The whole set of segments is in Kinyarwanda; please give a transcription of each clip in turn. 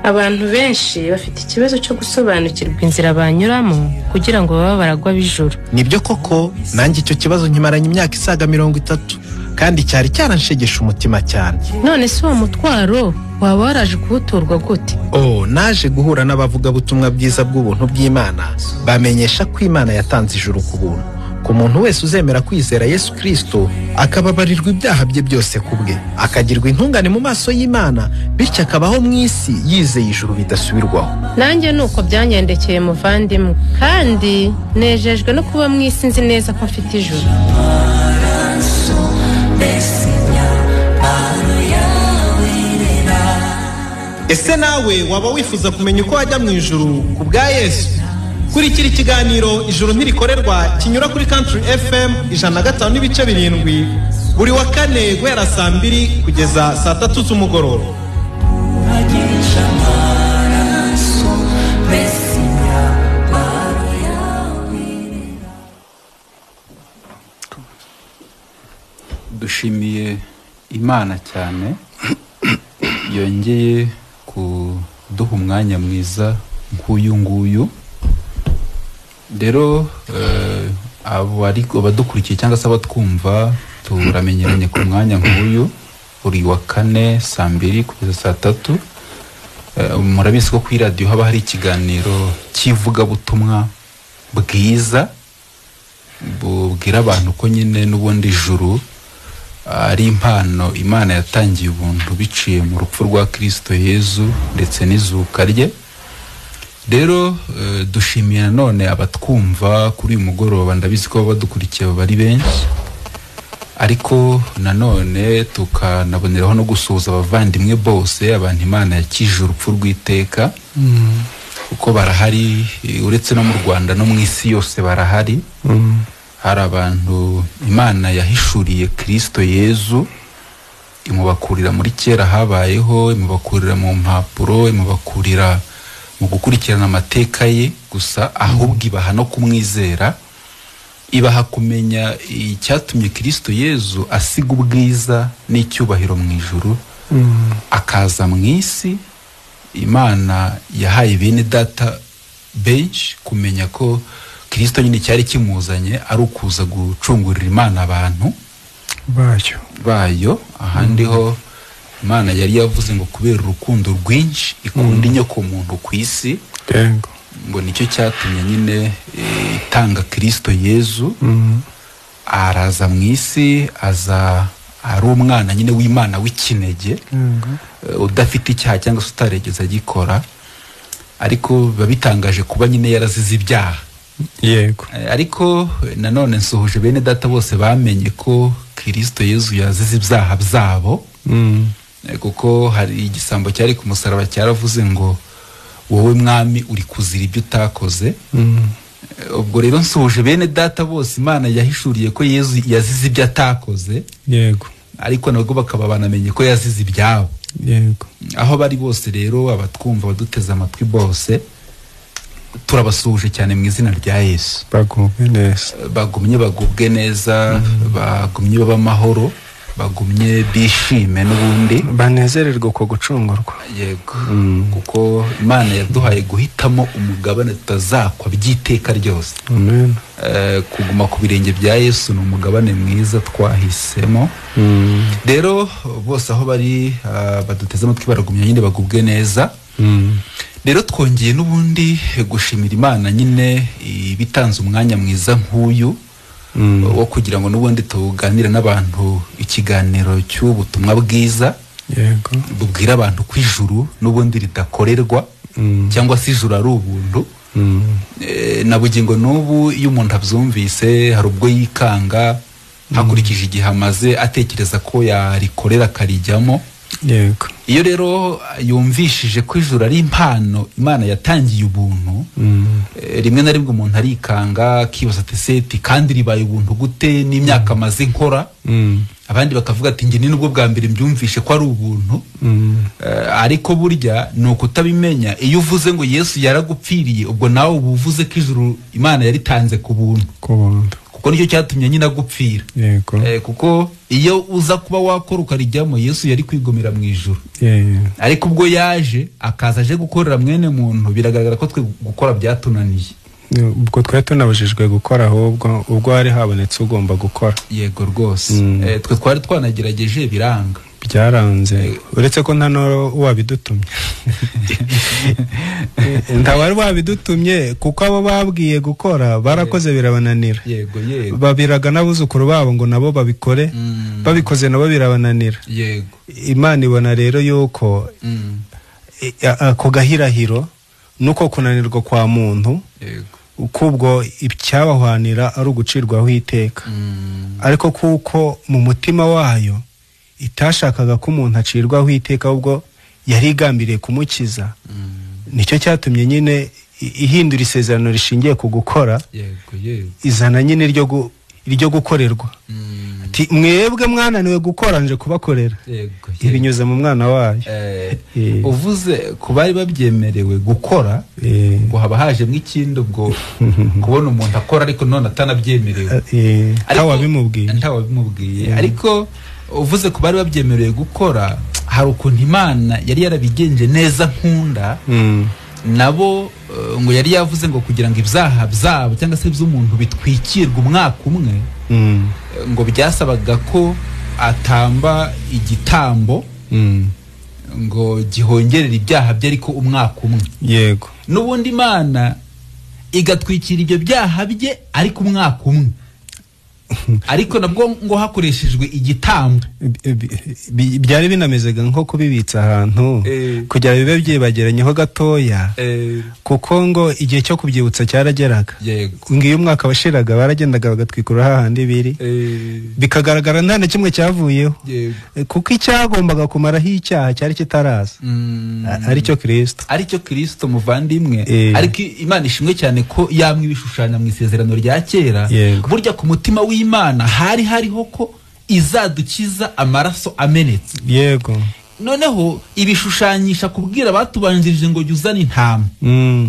Abantu benshi bafite ikibazo cyo gusobanukirwa inzira banyuramo kugira ngo baba baragwa bijuru. Nibyo koko, nanjye icyo kibazo nkimaranye imyaka isaga 30 kandi cyari cyaranshegesha umutima cyane. None se uwo mutwaro waba waraje kuwuturwa gute? Naje guhura n'abavuga butumwa bwiza bw'ubuntu bw'Imana, bamenyesha ko Imana yatanze ijuru ku buntu ku muntu wese uzemera kwizera Yesu Kristo, akababarirwa ibyaha bye byose kubwe, akagirwa intungane mu maso y'Imana, bityo akabaho mu isi yizeye ijuru bidasubirwaho. Nanjye nuko byanyendekeye muvandimwe, kandi nejejwe no kuba mu isi nzi neza ko mfite ijuru. Ese nawe waba wifuza kumenya uko wajya mu ijuru ku bwa Yesu? Kurikira ikiganiro Ijuru ntirikorerwa kinyura kuri Country FM 105.7 buri wa kane guhera saa 2 kugeza saa 3 z'umugoroba. Dushimiye Imana cyane yongeye kuduha umwanya mwiza nk'uyu nguyu. Rero abadukurikiye cyangwa se abatwumva turamenyeranye ku mwanya nk'uyu buri wa kane saa 2 kugeza saa 3. Murabizi ko kuri radio haba hari ikiganiro kivuga butumwa bwiza bubwira abantu ko nyine n'ubundi ijuru ari impano Imana yatangiye ubuntu biciye mu rupfu rwa Kristo Yezu ndetse n'izuka rye. Rero dushimiye none abatwumva kuri uyu mugoroba, ndabizi ko badukurikiye bari benshi, ariko nanone tukanaboneraho no gusuhuza abavandimwe bose, abantu Imana yakije urupfu rw'iteka, uko barahari uretse no mu Rwanda no mu isi yose barahari. Hari abantu Imana yahishuriye Kristo Yezu, imubakurira muri kera habayeho, imubakurira mu mpapuro, imubakurira mu gukurikirana amateka ye gusa, ahubwo ibaha no kumwizera, ibaha kumenya icyatumye Kristo Yezu asiga ubwiza n'icyubahiro mu ijuru akaza mu isi. Imana yahaye bene data benshi kumenya ko Kristo nyine cyari kimuzanye ari ukuza gucungurira Imana abantu bayo. Ahandi ho Imana yari yavuze ngo kubera urukundo rwinshi ikunda inyoko muntu ku isi, ngo nicyo cyatumye nyine itanga Kristo Yezu, araza mu isi, aza ari umwana nyine w'Imana w'ikinege, udafite icyaha cyangwa se utaregeza agikora, ariko babitangaje kuba nyine yarazize ibyaha. Yego. Ariko nanone nsohoje bene data bose bamenye ko Kristo Yezu yazize ibyaha byabo, kuko hari igisambo cyari ku musaraba cyaravuze ngo wowe mwami uri kuzira ibyo utakoze. Ubwo rero nsohoje bene data bose Imana yahishuriye ko Yezu yazize ibyo atakoze. Yego. Ariko nabwo bakaba banamenye ko yazize ibyabo. Yego. Aho bari bose rero abatwumva baduteze amatwi bose turabasuhuje cyane mu izina rya Yesu. Bagubwe neza. Bagubwe neza, bagumye baba amahoro, bagumye bishime n'ubundi banezererwa uko gucungurwa. Yego. Kuko Imana yaduhaye guhitamo umugabane tutazakwa by'iteka ryose. Amen. Kuguma ku birenge bya Yesu ni umugabane mwiza twahisemo. Rero bose aho bari baduteze amatwi baragumye nyine bagubwe neza. Rero twongeye n'ubundi gushimira Imana nyine bitanze umwanya mwiza nk'uyu wo kugira ngo n'ubundi tuganire n'abantu ikiganiro cy'ubutumwa bwiza. Yego. Bubwira abantu ko ijuru n'ubundi ridakorerwa cyangwa se ijuru ari ubuntu. Na bugingo n'ubu iyo umuntu abyumvise hari ubwo yikanga hakurikije igihe amaze atekereza ko yarikorera akarijyamo. Yego. Iyo rero yumvishije ko ijuru ari impano Imana yatangiye ubuntu, rimwe na rimwe umuntu arikanga akibaza ati seti kandi ribaye ubuntu gute n'imyaka amaze nkora. Abandi bakavuga ati nge ni nubwo bwa mbere mbyumvishe ko ari ubuntu. Ariko burya ni ukutabimenya. Iyo uvuze ngo Yesu yaragupfiriye, ubwo nawe uba uvuze ko ijuru Imana yaritanze ku buntu. kuko nicyo cyatumye nyine agupfira. yego Kuko iyo uza kuba wakora ukarijyamo, Yesu yari kwigomera mu ijuru. Ariko ubwo yaje akaza aje gukorera mwene muntu, biragaragara ko twe gukora byatunaniye. ubwo twari tunabujijwe gukora, ahubwo ubwo hari habonetse ugomba gukora. Yego rwose. Twe twari twanagerageje biranga, byaranze, uretse ko nta wabidutumye. Nta wari wabidutumye, kuko abo babwiye gukora barakoze birabananira. Yego yego. Babiraga n'abuzukuru babo ngo nabo babikore, babikoze nabo birabananira. Yego. Imana ibona rero yuko ako gahirahiro nuko kunanirwa kwa muntu, kubwo icyabahwanira ari ugucirwaho iteka. Ariko kuko mu mutima wayo itashakaga ko umuntu acirwaho iteka, ubwo yari igambiriye kumukiza, nicyo cyatumye nyine ihindura isezerano rishingiye ku gukora. Izana nyine iryo gukorerwa. Ati mwebwe mwananiwe gukora, nje kubakorera. Ibinyuze mu mwana wayo. Uvuze ku bari babyemerewe gukora, ngo haba hajemo ikindi, ubwo kubona umuntu akora ariko none atanabyemerewe. Ntawabimubwiye. Ariko uvuze ku bari babyemerewe gukora, hari ukuntu Imana yari yarabigenje neza nkunda. Nabo ngo yari yavuze ngo kugira ngo ibyaha byabo cyangwa se by'umuntu bitwikirwe umwaka umwe, ngo byasabaga ko atamba igitambo ngo gihongerera ibyaha bye, ariko umwaka umwe. Yego. N'ubundi Imana igatwikira ibyo byaha bye ariko umwaka umwe. Ariko nabwo ngo hakoreshejwe igitambo. Byari binamezega nko kubibitsa ahantu kugira bibe byibageranyeho gatoya, kuko ngo igihe cyo kubyibutsa cyarageraga. Ngiyo umwaka washiraga baragendaga bagatwikura hahandi biri, bikagaragara nta na kimwe cyavuyeho, kuko icyagombaga kumaraho icyaha cyari kitaraza, aricyo Kristo muvandimwe. Ariko Imana ishimwe cyane ko yamwe ibishushanya mu isezerano rya kera. Burya ku mutima Imana hari hariho ko izadukiza amaraso amenetse. Yego. Noneho ibishushanyisha kubwira batubanjirije ngo uzane intama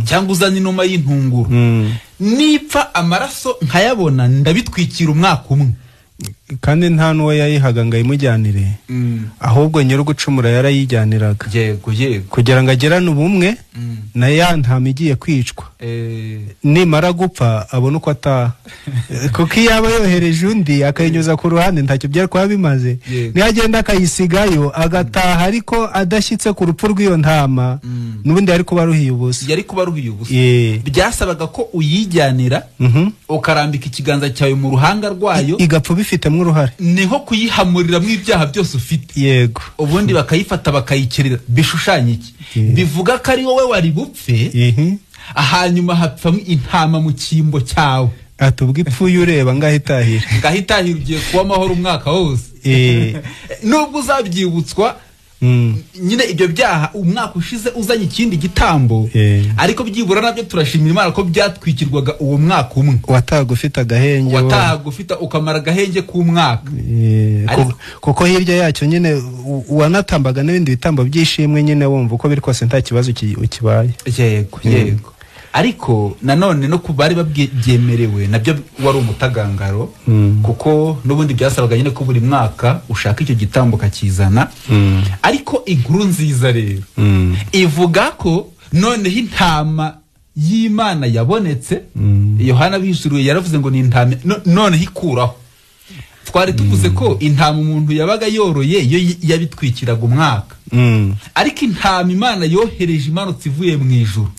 cyangwa uzane inuma y'intunguru, nipfa amaraso nkayabona ndabitwikira umwaka umwe. Kandi nta n'uwo yayihaga ngo ayimujyanire, ahubwo nyiri gucumura yarayijyaniraga. Yego yego. Kugira ngo agerane ubumwe na ya ntama igiye kwicwa, nimara gupfa abone uko ataha. Kuko iyo aba yohereje undi akayinyuza ku ruhande ntacyo byari kuba bimaze. Niyo agenda akayisigayo agataha ariko adashyitse ku rupfu rw'iyo ntama, n'ubundi yari kuba aruhiye ubusa. Byasabaga ko uyijyanira ukarambika ikiganza cyawe mu ruhanga rwayo, igapfa bifitemo uruhare. Niho kuyihamuriramo ibyaha byose ufite. Yego. Ubundi bakayifata bakayikerera. Bishushanya iki? Bivuga ko ari wowe wari bupfe, hanyuma hapfamo intama mu cyimbo cyawe. Atubwo ipfuye ureba ngahitahira ugiye kuba amahoro umwaka wose. Nubwo uzabyibutswa nyine ibyo byaha umwaka ushize uzanye ikindi gitambo, ariko byibura nabyo turashimira Imana ko byatwikirwaga uwo mwaka umwe. Wataga ufite agahenge, ukamara agahenge k'umwaka. Kuko hirya yacyo nyine wanatambaga n'ibindi bitambo byishimwe, nyine wumva uko biri kose nta kibazo ukibaye. Yego yego. Ariko nanone no kubari babyemerewe nabyo wari umutagangaro, kuko n'ubundi byasabaga nyine ko buri mwaka ushaka icyo gitambo kakizana. Ariko inkuru nziza rero ivuga ko noneho intama y'Imana yabonetse. Yohana bishuruye yaravuze ngo ni intama noneho ikuraho. Twari tuvuze ko intama umuntu yabaga yoroye iyo yabitwikiraga umwaka, ariko intama Imana yohereje imanutse ivuye mu ijuru,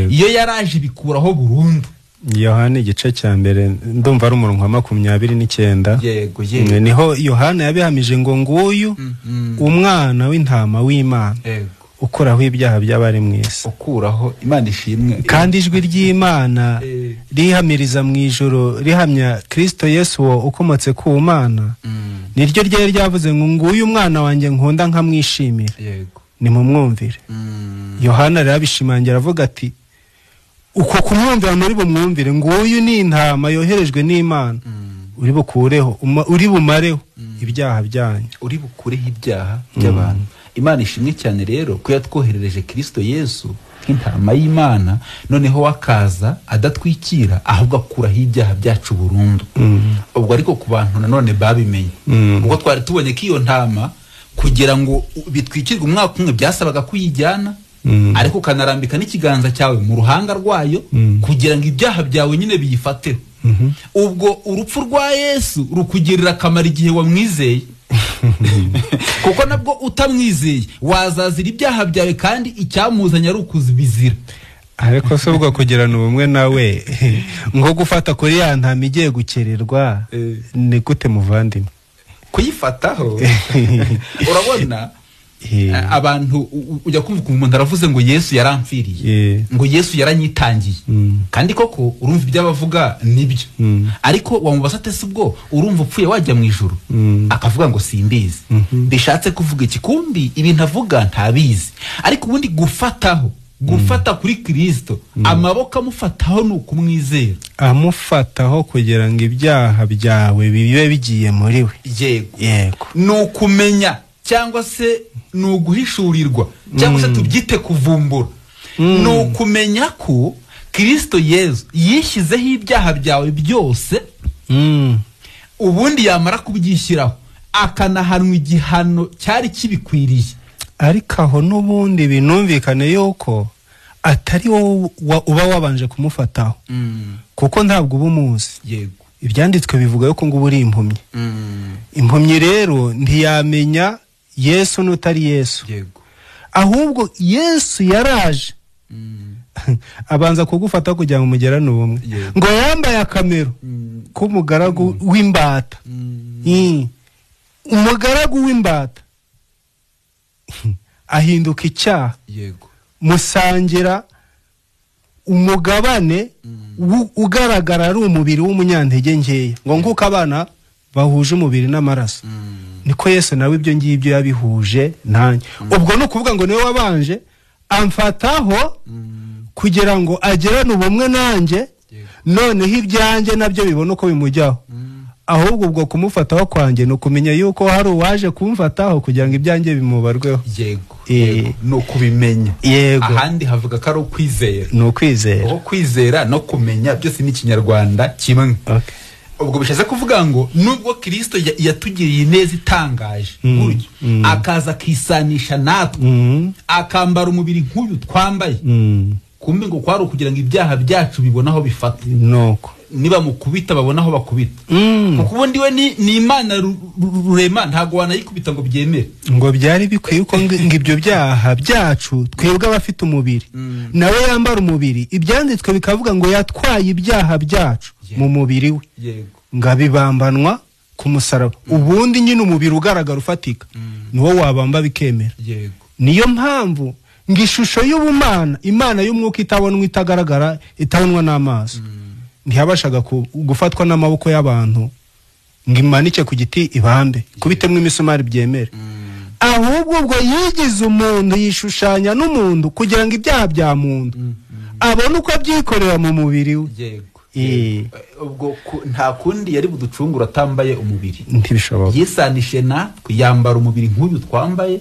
iyo yaraje bikuraho burundu. Yohana igice cya mbere ndumva ari umurongo wa 29. Yego yego. Niho Yohana yabihamije ngo nguyu umwana w'intama w'Imana ukuraho ibyaha by'abari mu isi. Ukuraho, Imana ishimwe. Kandi ijwi ry'Imana rihamiriza mu ijuru rihamya Kristo Yesu wo ukomotse ku Mana, niryo ryari ryavuze ngo nguyu umwana wanjye nkunda nkamwishimira, nimumwumvire. Yohana yarabishimangira avuga ati uko kumwumvira muri bumwumvire, nguyu ni intama yoherejwe n'Imana, uri bukureho uri bumareho ibyaha byanyu, uri bukureho ibyaha by'abantu. Imana ishimwe cyane rero ko yatwoherereje Kristo Yesu nk'intama y'Imana, noneho wakaza adatwikira ahubwo akuraho ibyaha byacu burundu. Ubwo ariko ku bantu nanone babimenye, ubwo twari tubonye ko iyo ntama kugira ngo bitwikirwe umwaka umwe byasabaga kuyijyana, ariko ukanarambika n'ikiganza cyawe mu ruhanga rwayo kugira ngo ibyaha byawe nyine biyifateho. Ubwo urupfu rwa Yesu rukugirira akamaro igihe wamwizeye. Kuko nabwo utamwizeye wazazira ibyaha byawe kandi icyamuzanye ari ukuzibizira. Ariko se ubwo kugirana ubumwe nawe ngo gufata kuri ya ntama igiye gukererwa ni gute muvandimwe? Kuyifataho urabona abantu ujya kumva umuntu aravuze ngo Yesu yaramfiriye, ngo Yesu yaranyitangiye, kandi koko urumva ibyo abavuga nibyo, ariko wamubaza ate se ubwo urumva upfuye wajya mu ijuru? Akavuga ngo simbizi. Bishatse kuvuga iki? Kumbi ibintu avuga ntabizi. Ariko ubundi gufata kuri Kristo, amaboko amufataho ni ukumwizera, amufataho kugira ngo ibyaha byawe bibe bigiye muri we. Yego, ni ukumenya cyangwa se ni uguhishurirwa cyangwa se tubyite kuvumbura. Ni ukumenya ko Kristo Yesu yishyizeho ibyaha byawe byose, ubundi yamara kubyishyiraho akanahanwa igihano cyari kibikwiriye. Ariko aho n'ubundi binumvikane yuko atari wowe uba wabanje kumufataho, kuko ntabwo uba umuzi. Yego, ibyanditswe bivuga yuko ngo uba uri impumyi. Impumyi rero ntiyamenya Yesu n'utari Yesu. Yego, ahubwo Yesu yaraje abanza kugufata kugira ngo mugerane ubumwe. Ngo yambaye akamero k'umugaragu w'imbata. Umugaragu w'imbata ahinduka icyaha. Yego, musangira umugabane ugaragara ari umubiri w'umunyantege nkeya, ngo nguko abana bahuje umubiri n'amaraso, niko Yesu nawe ibyo ngibyo yabihuje nanjye. Ubwo no kuvuga ngo niwe wabanje amfataho kugira ngo agerane ubumwe nanjye, noneho ibyanjye nabyo bibona uko bimujyaho. Ahubwo ubwo kumufataho kwanjye no kumenya yuko hari uwaje kumfataho kugira ngo ibyanjye bimubarweho. Yego, no kubimenya. Ahandi havuga ko ari ukwizera. No kwizera. Aho kwizera no kumenya byose ni Kinyarwanda kimwe. Ubwo bishaze kuvuga ngo nubwo Kristo yatugiriye neza itangaje buryo akaza kisanisha natwe, akambara umubiri nk'uyu twambaye, kumbe ngo kwari kugira ngo ibyaha byacu bibonaho bifata. Nuko niba mukubita babona aho bakubita, kuko ubundi we ni Imana rurema, ntago wanayikubita ngo byemere. Ngo byari bikwiye uko ngibyo byaha byacu twebwe abafite umubiri, nawe yambara umubiri. Ibyanditswe bikavuga ngo yatwaye ibyaha byacu mu mubiri we, ngabibambanwa ku musaraba. Ubundi nyine umubiri ugaragara ufatika niwo wabamba bikemera. Niyo mpamvu ngo ishusho y'ubumana, Imana y'umwuka itabonwa, itagaragara, itabonwa n'amaso, ntiyabashaga gufatwa n'amaboko y'abantu ngo imanike ku giti ibambe kubitemwe imisumari byemere. Ahubwo ubwo yigize umuntu, yishushanya n'umuntu kugira ngo ibyaha bya muntu abone uko abyikorera mu mubiri we. Ubwo nta kundi yari buducungura atambaye umubiri. Ntibishoboka. Yisanishe natwe, yambara umubiri nk'uyu twambaye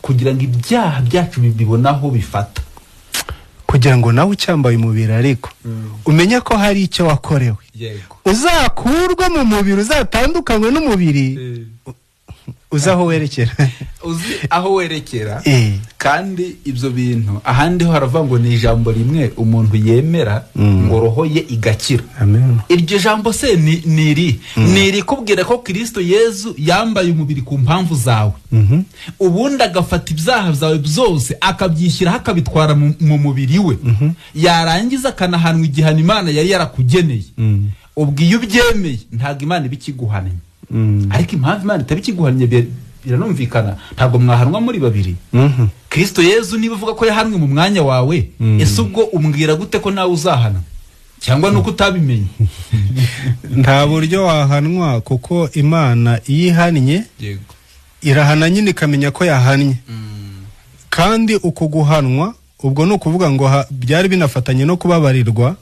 kugira ngo ibyaha byacu bibonaho bifata. Kugira ngo nawe ucyambaye umubiri ariko umenya ko hari icyo wakorewe, uzakurwa mu mubiri, uzatandukanywe n'umubiri, uzi aho werekera. Uzi aho werekera. Kandi ibyo bintu ahandi ho haravuga ngo ni ijambo rimwe umuntu yemera ngo roho ye igakira. Iryo jambo se ni kubwira ko Kristo Yesu yambaye umubiri ku mpamvu zawe, ubundi agafata ibyaha byawe byose akabyishyiraho akabitwara mu mubiri we, yarangiza akanahanwa igihano Imana yari yarakugeneye. Ubwo iyo ubyemeye ntabwo Imana ibikiguhananye. Ariko impamvu Imana itabikiguhanye biranumvikana, ntabwo mwahanwa muri babiri. Kristo Yesu niba uvuga ko yahanwe mu mwanya wawe, ese ubwo umbwira gute ko nawe uzahana? Cyangwa nuko utabimenye? Nta buryo wahanwa, kuko Imana iyihannye irahana nyine ikamenya ko yahannye. Kandi uko guhanwa ubwo no kuvuga ngo byari binafatanye no kubabarirwa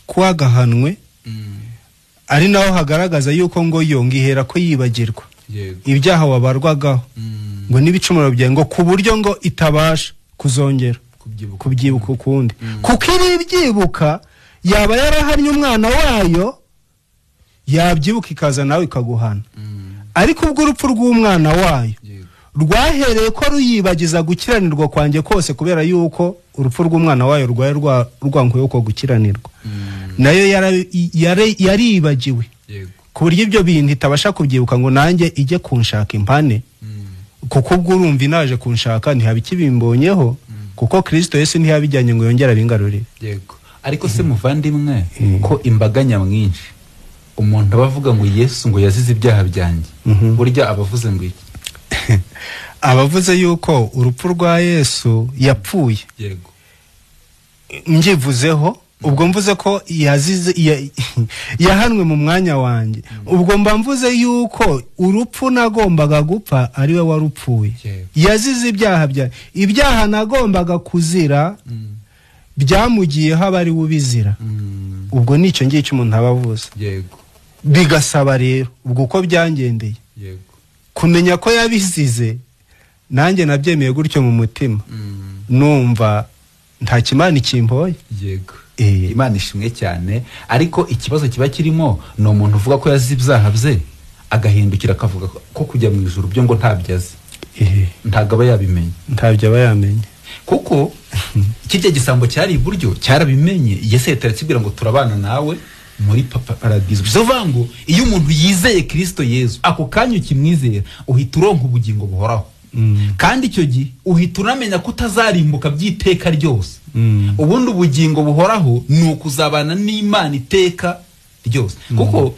kwagahanwe, ari naho hagaragaza yuko ngo yongihera ko yibagirwa ibyaha wabarwagaho, ngo n'ibicumuro byawe, ngo ku buryo ngo itabasha kuzongera kubyibuka ukundi kuko iri byibuka yaba yarahannye umwana wayo yabyibuka ikaza nawe ikaguhana ariko ubwo urupfu rw'umwana wayo rwahereye ko ruyibagiza gukiranirwa kwanjye kose kubera yuko urupfu rw'umwana wayo rwaye rwankuyeho ko gukiranirwa nayo yaribagiwe ku buryo ibyo bintu itabasha kubyibuka ngo nanjye ijye kunshaka impane kuko ubwo urumva inaje kunshaka ntihaba ikibimbonyeho kuko Kristo Yesu ntiyabijyanye ngo yongere abingarurire. Yego ariko se muvandimwe ko imbaga nyamwinshi umuntu abavuga ngo Yesu ngo yazize ibyaha byanjye burya abavuze ngo iki? Abavuze yuko urupfu rwa Yesu yapfuye. Yego njivuzeho ubwo mvuze ko yazize yahanwe mu mwanya wanjye ubwo mba mvuze yuko urupfu nagombaga gupfa ari we warupfuye yazize ibyaha nagombaga kuzira byamugiyeho abari ubizira ubwo nicyo ngicyo umuntu abavuze. Yego bigasaba rero ubwo uko byangendeye kumenya ko yabizize nanjye nabyemeye gutyo mu mutima numva nta kimana ikimpoye. Yego Imana ishimwe cyane ariko ikibazo kiba kirimo no umuntu uvuga ko yazize ibyaha bye agahindukira akavuga ko kujya mu ijuru byo ngo ntabyaze ntago aba yabimenye ntabyo aba yamenye kuko kirya gisambo cyari iburyo cyarabimenye Yesu yataritsibwira ngo turabana nawe muri paradizo bivuga ngo iyo umuntu yizeye Kristo Yesu ako kanyu kimwizera uhita uronka ubugingo buhoraho kandi icyo gihe uhita unamenya ko utazarimbuka by'iteka ryose ubundi ubugingo buhoraho ni ukuzabana n'Imana iteka ryose kuko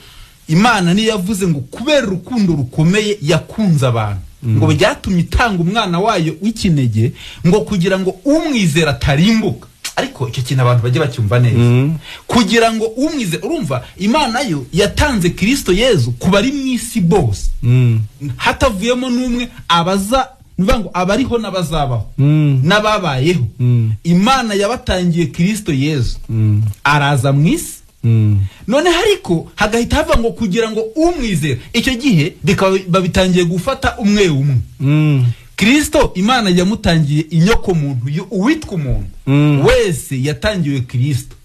Imana niyo yavuze ngo kubera urukundo rukomeye yakunze abantu ngo byatumye itanga umwana wayo w'ikinege ngo kugira ngo umwizera atarimbuka ariko icyo kintu abantu bajye bacyumva neza kugira ngo umwizera urumva Imana yo yatanze Kristo Yesu kubari mu isi bose hatavuyemo n'umwe abaza ngo abariho n'abazabaho n'ababayeho Imana yabatangiye Kristo Yesu araza mu isi none hariko hagahita hava ngo kugira ngo umwizera icyo gihe babitangiye gufata umwe umwe Kristo Imana yamutangiye inyoko muntu uwitwa umuntu wese yatangiwe Kristo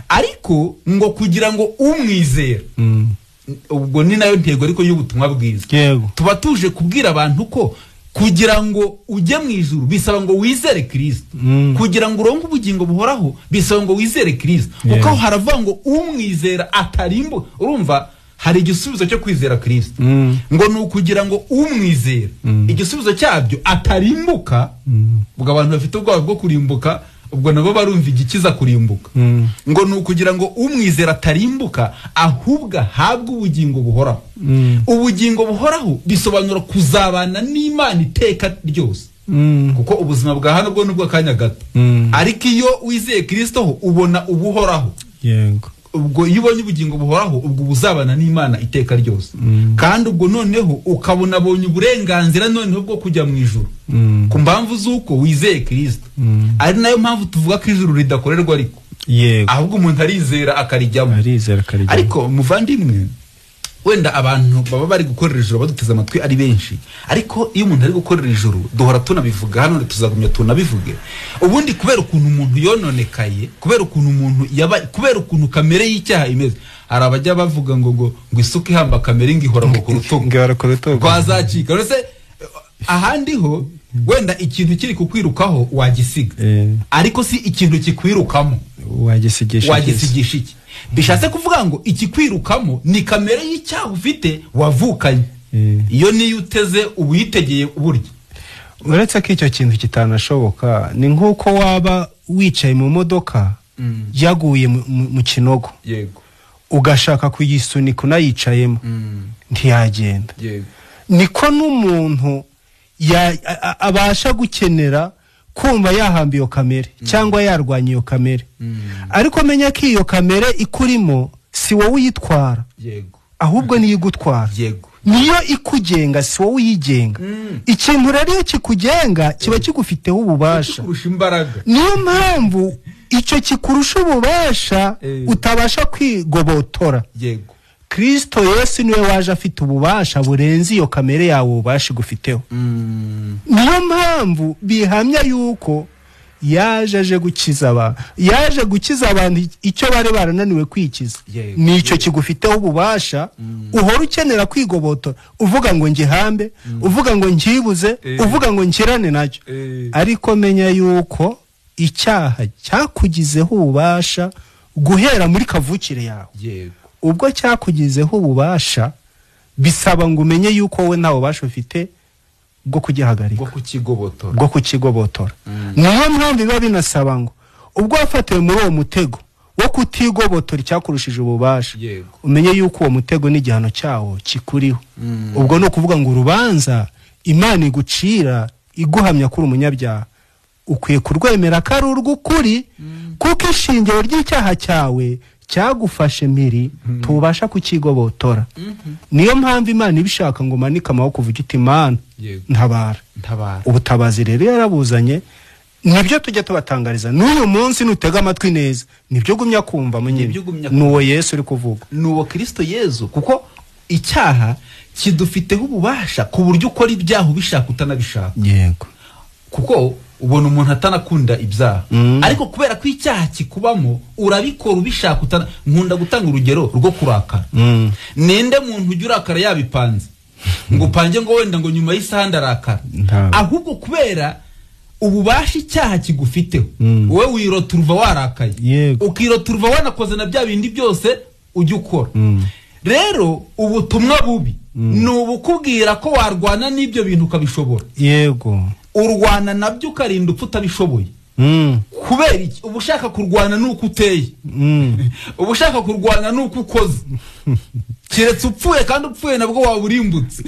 ariko ngo kugira ngo umwizera ubwo ni nayo ntego ariko y'ubutumwa bwiza tuba tuje kubwira abantu ko kugira ngo ujye mu ijuru bisaba ngo wizere Kristo kugira ngo uronke ubugingo buhoraho bisaba ngo wizere Kristo uko haravuga ngo umwizera atarimbo urumva hari igisubizo cyo kwizera Kristo ngo nukugira ngo umwizera igisubizo cyabyo atarimbuka ubwo abantu bafite ubwoba bwo kurimbuka ubwo nabo barumva igikiza kurimbuka ngo nukugira ngo umwizera atarimbuka ahubwo habwe ubugingo buhoraho ubugingo buhoraho bisobanura kuzabana n'Imana iteka ryose kuko ubuzima bwa hano bwo nubwo kanya gato ariko iyo wizeye Kristo ho ubona ubuhoraho. Yego ubwo iyo ubonye ubugingo buhoraho ubwo buzabana n'Imana iteka ryose kandi ubwo noneho ukabona abonye uburenganzira noneho bwo kujya mu ijuru ku mpamvu z'uko wizeye Kristo ari nayo mpamvu tuvuga ko ijuru ridakorerwa ariko ahubwo umuntu arizera akarijyamo ariko muvandimwe wenda abantu baba bari gukorera ijuru baduteze amatwi ari benshi ariko iyo umuntu ari gukorera ijuru duhora tunabivuga hano tuzagumya tunabivuge ubundi kubera ukuntu umuntu yononekaye kubera ukuntu umuntu kubera ukuntu kamere y'icyaha imeze hari abajya bavuga ngo isuka ihamba kamere ngihora ku rutugu rwazacika rose ahandi ho wenda ikintu kiri kukwirukaho wagisiga ariko si ikintu kikwirukamo wagisigisha iki bishatse kuvuga ngo ikikwirukamo ni kamere y'icyaha ufite wavukanye iyo niyo uteze ubuyitegeye uburyo uretse ko icyo kintu kitanashoboka ni nk'uko waba wicaye mu modoka yaguye mu kinogo ugashaka kuyisunika unayicayemo ntiyagenda niko n'umuntu abasha gukenera kumva yahamba iyo kamere cyangwa yarwanya iyo kamere ariko menya ko iyo kamere ikurimo si wowe uyitwara ahubwo niyo igutwara niyo ikugenga si wowe uyigenga ikintu rero iyo kikugenga kiba kigufiteho ububasha niyo mpamvu icyo kikurusha ububasha utabasha kwigobotora Kristo Yesu niwe waje afite ububasha burenze iyo kamere yawe ubasha gufiteho niyo mpamvu bihamya yuko yaje aje gukiza abantu, yaje gukiza abantu icyo bari barananiwe kwikiza. Nicyo kigufiteho ububasha. Uhora ukenera kwigobotora, uvuga ngo ngihambe, uvuga ngo ngibuze, uvuga ngo nkirane nacyo. Ariko menya yuko icyaha cyakugizeho ububasha guhera muri kavukire yawe. Ubwo cyakugizeho ububasha, bisaba ngo umenye yuko wowe ntawe ubasha ufite bwo kugihagarika, bwo kukigobotora. Niyo mpamvu biba binasaba ngo ubwo wafatiwe muri uwo mutego wo kutigobotora icyakurushije ububasha, umenye yuko uwo mutego n'igihano cyawo kikuriho. Ubwo no kuvuga ngo urubanza Imana igucira iguhamya kuri umunyabyaha, ukwiye kurwemera ko ari urw'ukuri, kuko ishingiro ry'icyaha cyawe cyagufashe miri tubasha kukigobotora. Niyo mpamvu Imana ibishaka ngo manika amaboko uvuge uti Imana ntabara. Ubutabazi rero yarabuzanye, nibyo tujya tubatangariza. N'uyu munsi nutega amatwi neza, nibyo gumya kumva munyine, nuwo Yesu uri kuvuga, nuwo Kristo Yesu. Kuko icyaha kidufiteho ububasha ku buryo ukora ibyaha ubishaka utanabishaka. Kuko ubona umuntu atanakunda ibyaha, ariko kubera ko icyaha kikubamo urabikora ubishaka nkunda gutanga urugero rwo kurakara. Ninde muntu ujya urakara yabipanze ngo upange ngo wenda ngo nyuma y'isaha ndarakara, ahubwo kubera ububasha icyaha kigufiteho, wowe wiroturuva warakaye, ukiroturuva wanakoze na bya bindi byose ujya ukora. Rero ubutumwa bubi ni ubukubwira ko warwana n'ibyo bintu ukabishobora. Urwana nabyo ukarinda upfa utabishoboye. Kubera iki? Ubushaka kurwana nuko uteye, ubushaka kurwana nuko ukoze. Kiretse upfuye, kandi upfuye nabwo waburimbutse.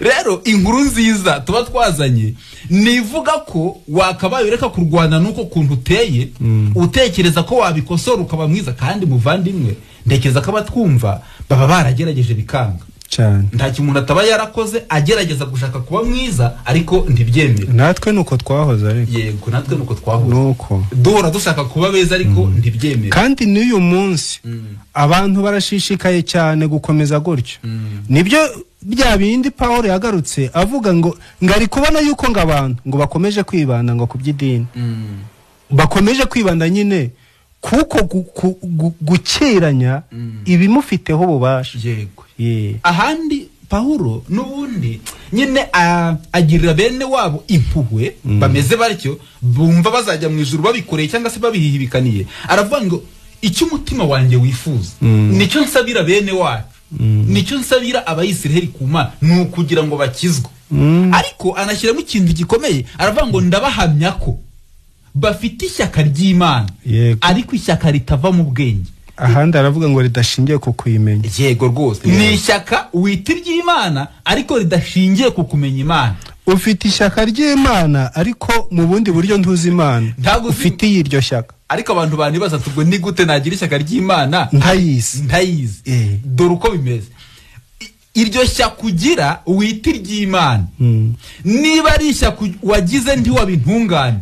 Rero inkuru nziza tuba twazanye nivuga ko wakabaye ureka kurwana nuko kuntu uteye, utekereza ko wabikosora ukaba mwiza. Kandi muvandimwe, ndekeza ko abatwumva baba baragerageje bikanga cyane. Nta kimuntu ataba yarakoze agerageza gushaka kuba mwiza ariko ntibyemere. Natwe nuko twahoze ariko. Yego, natwe nuko twahoze. Nuko duhora dushaka kuba beza ariko ntibyemere. Kandi n'uyu munsi abantu barashishikaye cyane gukomeza gutyo. Nibyo bya bindi Paulo yagarutse avuga ngo ngari kubona yuko ngabantu ngo bakomeje kwibanda ngo kubyidini. Bakomeje kwibanda nyine kuko gukeranya ibimufiteho ububasha. Yego. Ahandi Paulo nubundi nyine agirira bene wabo impuhwe, bameze batyo bumva bazajya mu ijuru babikoreye cyangwa se babihibikaniye. Aravuga ngo icyo umutima wanjye wifuza nicyo nsabira bene wacu, nicyo nsabira abayisiraheli ku Mana, ni ukugira ngo bakizwe. Ariko anashyiramo ikintu gikomeye, aravuga ngo ndabahamya ko bafite ishyaka ry'Imana, ariko ishyaka ritava mu bwenge. Ahandi aravuga ngo ridashingiye ku kuyimenya. Yego rwose. Ni ishyaka wita ry'Imana ariko ridashingiye ku kumenya Imana. Ufite ishyaka ry'Imana ariko mu bundi buryo ntuzi Imana. Ufite iryo shyaka. Ariko abantu banibaza tubwo ni gute nagira ishyaka ry'Imana ntayizi. Dore uko bimeze. Iryo shyaka ugira wita ry'Imana, niba ari ishyaka wagize ntiwabintungane,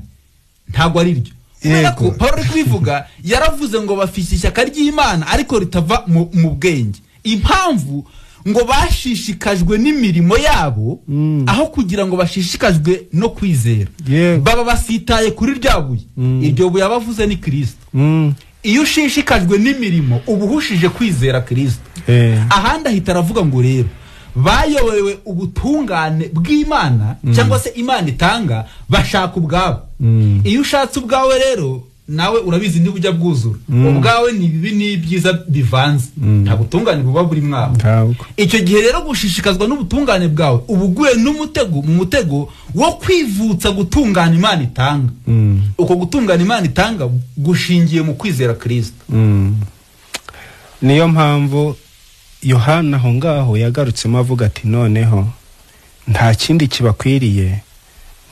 ntago ari ryo. Kubera ko Paulo kubivuga yaravuze ngo bafite ishyaka ry'Imana ariko ritava mu bwenge. Impamvu ngo bashishikajwe n'imirimo yabo aho kugira ngo bashishikajwe no kwizera. Baba basitaye kuri ryabuye. Iryo buye abavuze ni Kristo. Iyo ushishikajwe n'imirimo ubuhushije kwizera Kristo. Ahandi ahita aravuga ngo rero bayobewe ubutungane bw'Imana cyangwa se Imana itanga, bashaka ubwabo. Iyo ushatse ubwawe rero nawe urabizi niba ujya bwuzura. Ubwawe ni bibi n'ibyiza bivanze, nta butungane buba buri mwabo. Icyo gihe rero gushishikazwa n'ubutungane bwawe ubuguye n'umutego, mu mutego wo kwivutsa gutungana Imana itanga. Uko gutungana Imana itanga gushingiye mu kwizera Kristo. Niyo mpamvu Yohana aho ngaho yagarutsemo avuga ati noneho nta kindi kibakwiriye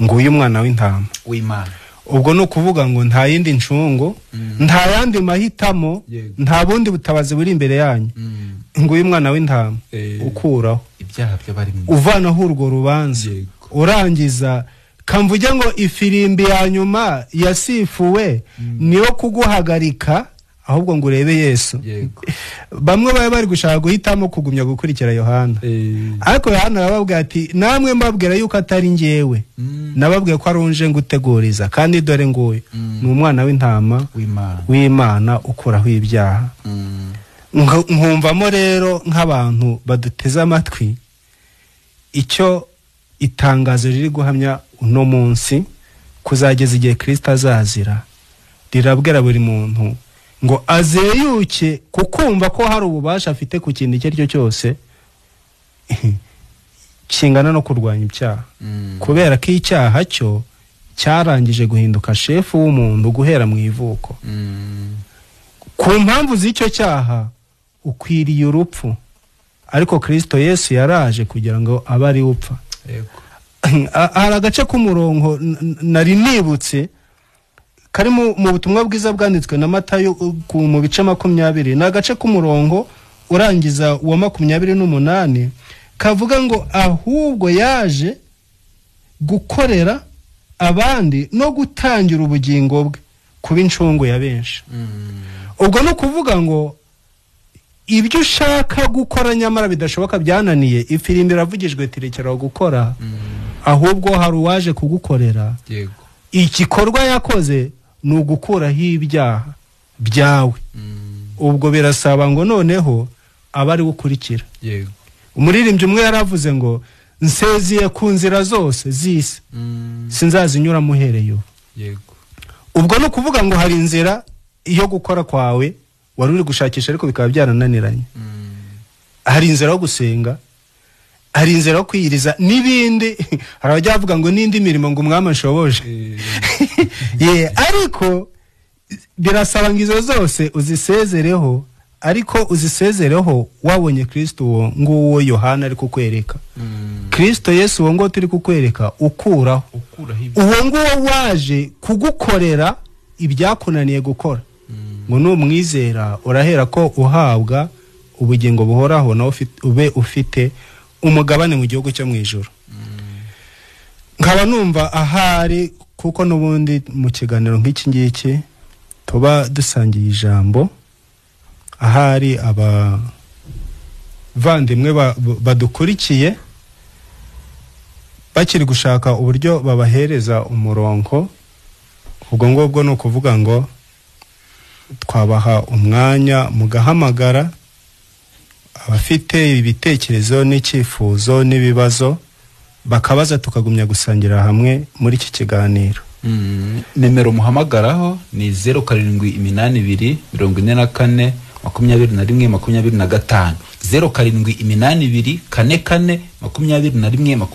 ngo uyu mwana w'intama w'Imana. Ubwo no kuvuga ngo nta yindi ncungu, nta yandi mahitamo, nta bundi butabazi buri imbere yanyu, ngo uyu mwana w'intama ukuraho ibyaha by'abari mu uvanaho urwo rubanza, urangiza kamvuge ngo ifirimbi ya nyuma yasifuwe niyo kuguhagarika ahubwo ngo urebe Yesu. Bamwe baba bari gushaka guhitamo kugumya gukurikira Yohana, ariko Yohana arababwira ati namwe mbabwira yuko atari njyewe, nababwiye ko arunje nguteguriza, kandi dore nguyu ni umwana w'intama w'Imana ukuraho ibyaha. Nkumvamo rero nk'abantu baduteze amatwi icyo itangazo riri guhamya uno munsi kuzageza igihe Kristo azazira, rirabwira buri muntu ngo azeyuke kukumva ko hari ububasha afite ku kintu icyo ari cyo cyose kingana no kurwanya icyaha, kubera ko icyaha cyo cyarangije guhinduka shefu w'umuntu guhera mu ivuko. Ku mpamvu z'icyo cyaha ukwiriye urupfu, ariko Kristo Yesu yaraje kugira ngo abe ari upfa. Hari agace k'umurongo nari nibutse kari mu butumwa bwiza bwanditswe na Matayo mu bice 20, na agace k'umurongo urangiza wa 28 kavuga ngo ahubwo yaje gukorera abandi no gutangira ubugingo bwe kuba incungu ya benshi. Ubwo no kuvuga ngo ibyo ushaka gukora nyamara bidashoboka byananiye, ifirimbi ravugijwe tirekeraho gukora, ahubwo hari uwaje kugukorera. Igikorwa yakoze ni ugukuraho ibyaha byawe. Ubwo birasaba ngo noneho abari gukurikira. Umuririmbyi umwe yaravuze ngo nsezeye ku nzira zose z'isi, sinzazinyura muhereyo. Ubwo no kuvuga ngo hari inzira iyo gukora kwawe wari uri gushakisha ariko bikaba byarananiranye. Hari inzira yo gusenga, hari inzira yo kwiyiriza n'ibindi. Hari abajya bavuga ngo n'indi mirimo ngo umwami ashoboje. Ariko birasaba ngo izo zose uzisezereho, ariko uzisezereho wabonye Kristo uwo nguwo Yohana ari kukwereka. Kristo Yesu uwo ngo turi kukwereka ukuraho uwo nguwo waje kugukorera ibyakunaniye gukora. Ngo numwizera urahera ko uhabwa ubugingo buhoraho, na ube ufite umugabane mu gihugu cyo mu ijuru. Nkaba numva ahari kuko nubundi mu kiganiro nk'iki ngiki tuba dusangiye ijambo, ahari abavandimwe badukurikiye bakiri gushaka uburyo babahereza umurongo, ubwo ngubwo no kuvuga ngo twabaha umwanya mugahamagara abafite ibitekerezo n'icyifuzo n'ibibazo bakabaza, tukagumya gusangira hamwe muri iki kiganiro. Nimero muhamagaraho ni 0782 44 21 25, 0782 44 21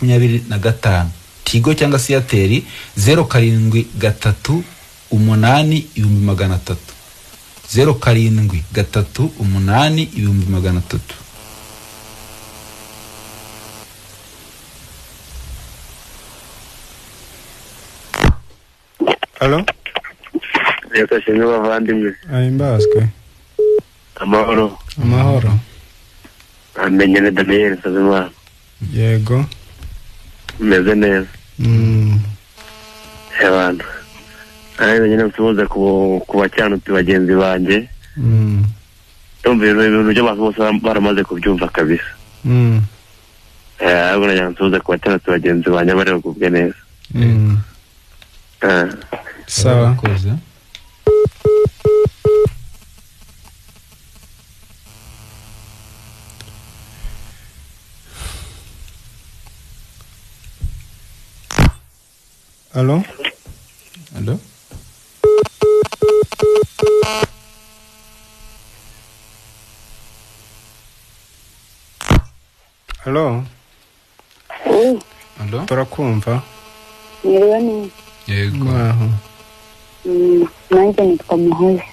25, Tigo cyangwa se Airtel 0738 300, 0738 300. Halo? Yakashimwe bavandimwe. Ahimbazwe. Amahoro. Amahoro. Amenyene Daniel Sazimana. Yego. Meze neza. Abantu. Ayo nyine mfuza kubacyana tubagenzi banje. Tumva ibintu byo bose baramaze kubyumva kabisa. Ahubwo nyine mfuza kubacyana tubagenzi banje bari kubwe neza. Sawa. Halo? Halo? Halo? Halo? Turakumva? Niriwe. Yego. Nanjye nitwa Muhoza.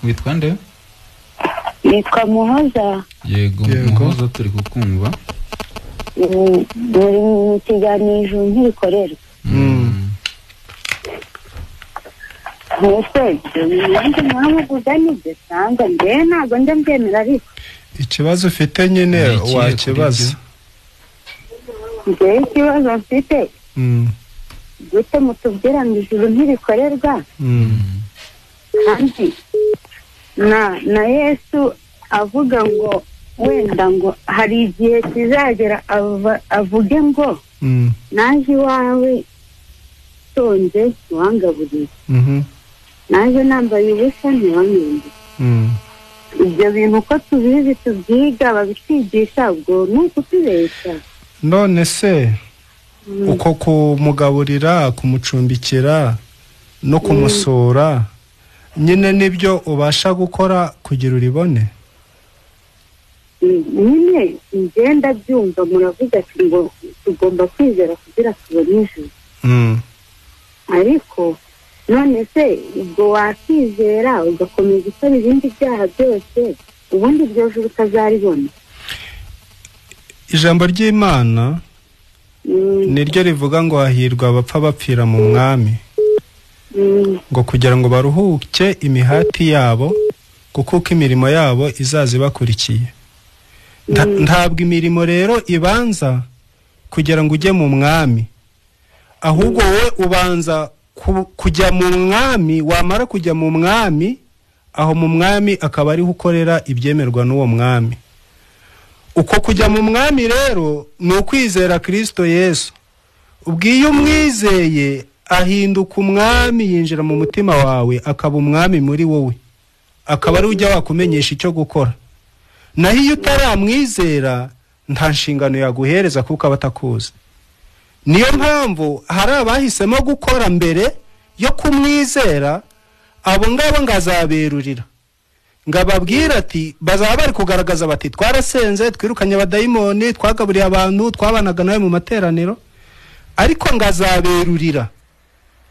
Witwa nde? Nitwa Muhoza. Yego, Muhoza turi kukumva. Muri mu kiganiro ntibikorera. Mwese, nanjye mwamuguza nibyo sanga nde ntabwo ndemera ariko. Ikibazo ufite nyine wakibaza. Nde ikibazo mfite. Gute mutubwira ngo ijuru ntirikorerwa. Kandi na Yesu avuga ngo wenda ngo hari igihe kizagera avuge ngo naje iwawe sonze ntiwangaburire, naje nambaye ubusa ntiwanyumve. Ibyo bintu uko tubizi tubyiga babitwigisha, ubwo ni ukutubeshya. None se uko kumugaburira, kumucumbikira no kumusura nyine nibyo ubasha gukora kugira uribone? Nyine ngenda byumva muravuga ati ngo tugomba kwizera kugira tubone ijuru. Ariko none se ubwo wakizera ugakomeza gukora ibindi byaha byose, ubundi iryo juru utazaribona? Ijambo ry'Imana niryo rivuga ngo hahirwa abapfa bapfira mu mwami, ngo kugira ngo baruhuke imihati yabo, kuko imirimo yabo izaza ibakurikiye. Ntabwo imirimo rero ibanza kugira ngo ujye mu mwami, ahubwo we ubanza kujya mu mwami. Wamara kujya mu mwami, aho mu mwami akaba ariho ukorera ibyemerwa n'uwo mwami. Uko kujya mu mwami rero ni ukwizera Kristo Yesu. Ubwo iyo umwizeye ahinduka umwami, yinjira mu mutima wawe, akaba umwami muri wowe, akaba ari ujya wakumenyesha icyo gukora. Naho iyo utaramwizera nta nshingano yaguhereza kuko aba atakuzi. Niyo mpamvu hari abahisemo gukora mbere yo kumwizera, abo ngabo ngazaberurira, ngababwira ati bazaba bari kugaragaza bati twarasenze, twirukanye abadayimoni, twagaburiye abantu, twabanaga nawe mu materaniro, ariko ngazaberurira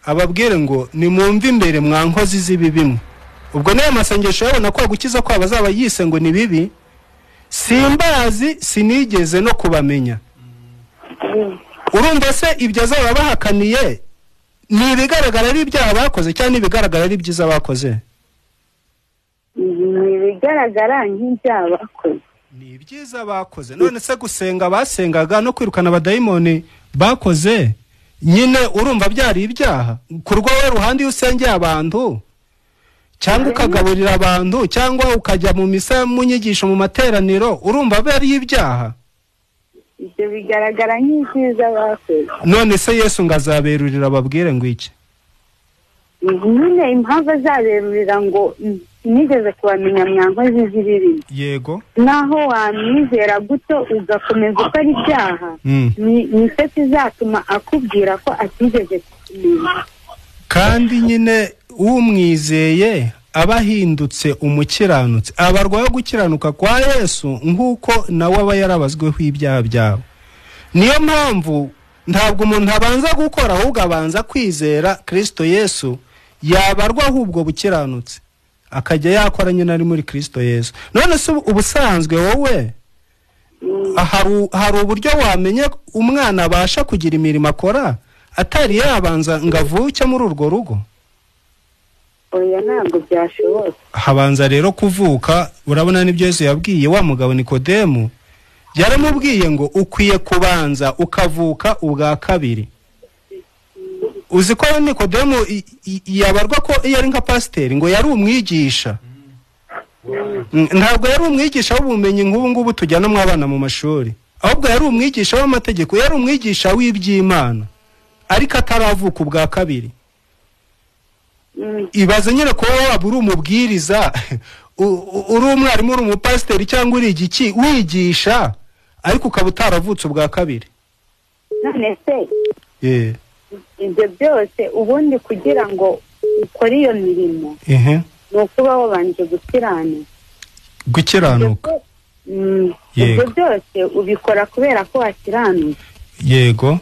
ababwire ngo nimumve imbere mwa nkozi z'ibibi. Ubwo nayo masengesho yabona ko gukiza kwabo azaba yise ngo ni bibi, simbazi, sinigeze no kubamenya. Urumva se ibyo azaba bahakaniye ni ibigaragara ari ibyaha bakoze cyangwa ibigaragara ari byiza bakoze? Ni ibigaragara nk'ibyaha bakoze. Ni ibyiza bakoze. None se gusenga basengaga no kwirukana abadayimoni bakoze, nyine urumva byari ibyaha? Ku rwowe ruhande usengeye abantu cyangwa ukagaburira abantu cyangwa ukajya mu misa mu nyigisho mu materaniro, urumva bari ibyaha? Ibyo bigaragara nk'ibyiza bakoze. None se Yesu ngazaberurira ababwire ngo iki? Nyine impamvu azaberurira ngo nigeze kubamenya mwa nkozi z'ibibi. Yego. Naho wamwizera guto ugakomeza ukora ibyaha, ni cyo kizatuma akubwira ko atigeze kumenya. Kandi nyine umwizeye aba ahindutse umukiranutsi, abarwaho gukiranuka kwa Yesu nk'uko nawe aba yarabazweho ibyaha byabo. Niyo mpamvu ntabwo umuntu abanza gukora, ahubwo abanza kwizera Kristo Yesu, yabarwa ahubwo bukiranutse akajya yakora nyine ari muri Kristo Yesu. None se ubusanzwe wowe hari uburyo wamenye umwana abasha kugira imirimo akora atari yabanza ngo avuke muri urwo rugo? Oya, ntabwo byashoboka. Habanza rero kuvuka. Urabona n'ibyo Yesu yabwiye wa mugabo Nikodemu, yaramubwiye ngo ukwiye kubanza ukavuka ubwa kabiri. Uzi ko Nikodemu yabarwa ko yari nka pasiteri, ngo yari umwigisha. Ntabwo yari umwigisha w'ubumenyi nk'ubu ngubu tujyana mu abana mu mashuri, ahubwo yari umwigisha w'amategeko, yari umwigisha w'iby'Imana, ariko ataravuka ubwa kabiri. Ibaze nyine ko waba uri umubwiriza, uri umwarimu, uri umupasiteri cyangwa uri igiki, wigisha ariko ukaba utaravutse ubwa kabiri. None se ibyo byose ubundi kugira ngo ukore iyo mirimo ni ukuba wabanje gukiranuka. Ibyo byose ubikora kubera ko wakiranutse. Yego.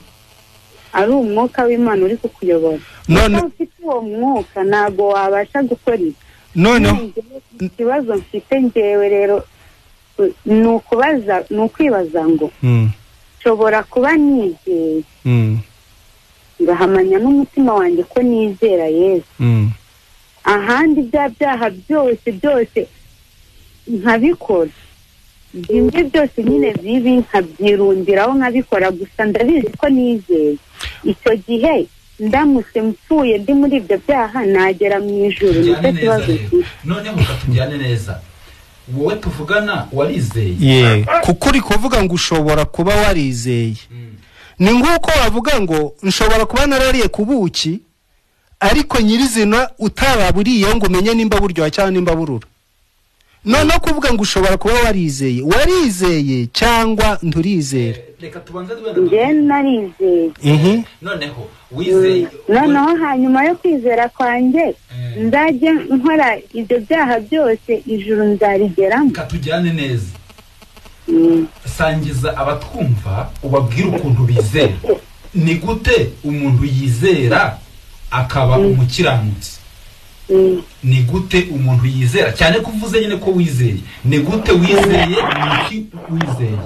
Ari umwuka w'Imana uri kukuyobora. None ufite uwo mwuka ntabwo wabasha gukora ibyo. None ikibazo mfite njyewe rero ni ukwibaza ngo nshobora kuba nizeye, ngahamanya n'umutima wanjye ko nizera Yesu, ahandi bya byaha byose nkabikora, ibyo byose nyine bibi nkabyirundiraho nkabikora, gusa ndabizi ko nizeye. Icyo gihe ndamutse mpfuye ndi muri ibyo byaha nagera mu ijuru. Nicyo kibazo. Noneho katujyane neza, wowe tuvugana warizeye? Ye, kuko uri kuvuga ngo ushobora kuba warizeye. Ni nguko wavuga ngo nshobora kuba narariye kubuki ariko nyirizina utaraburiye ngo umenye nimba buryo cyangwa nimba burura. None kuvuga ngo ushobora kuba warizeye cyangwa nturizera. Reka tubanze nge narizeye. Noneho wizeye. Noneho hanyuma yo kwizera kwanjye nzajye nkora ibyo byaha byose ijuru nzarigeramo. Katujyane neza. Sangiza abatwumva ubabwira ukuntu bizera. Ni gute umuntu yizera akaba umukiranutsi? Ni gute umuntu yizera? Cyane kuvuze nyine ko wizeye. Ni gute wizeye? Niki wizeye?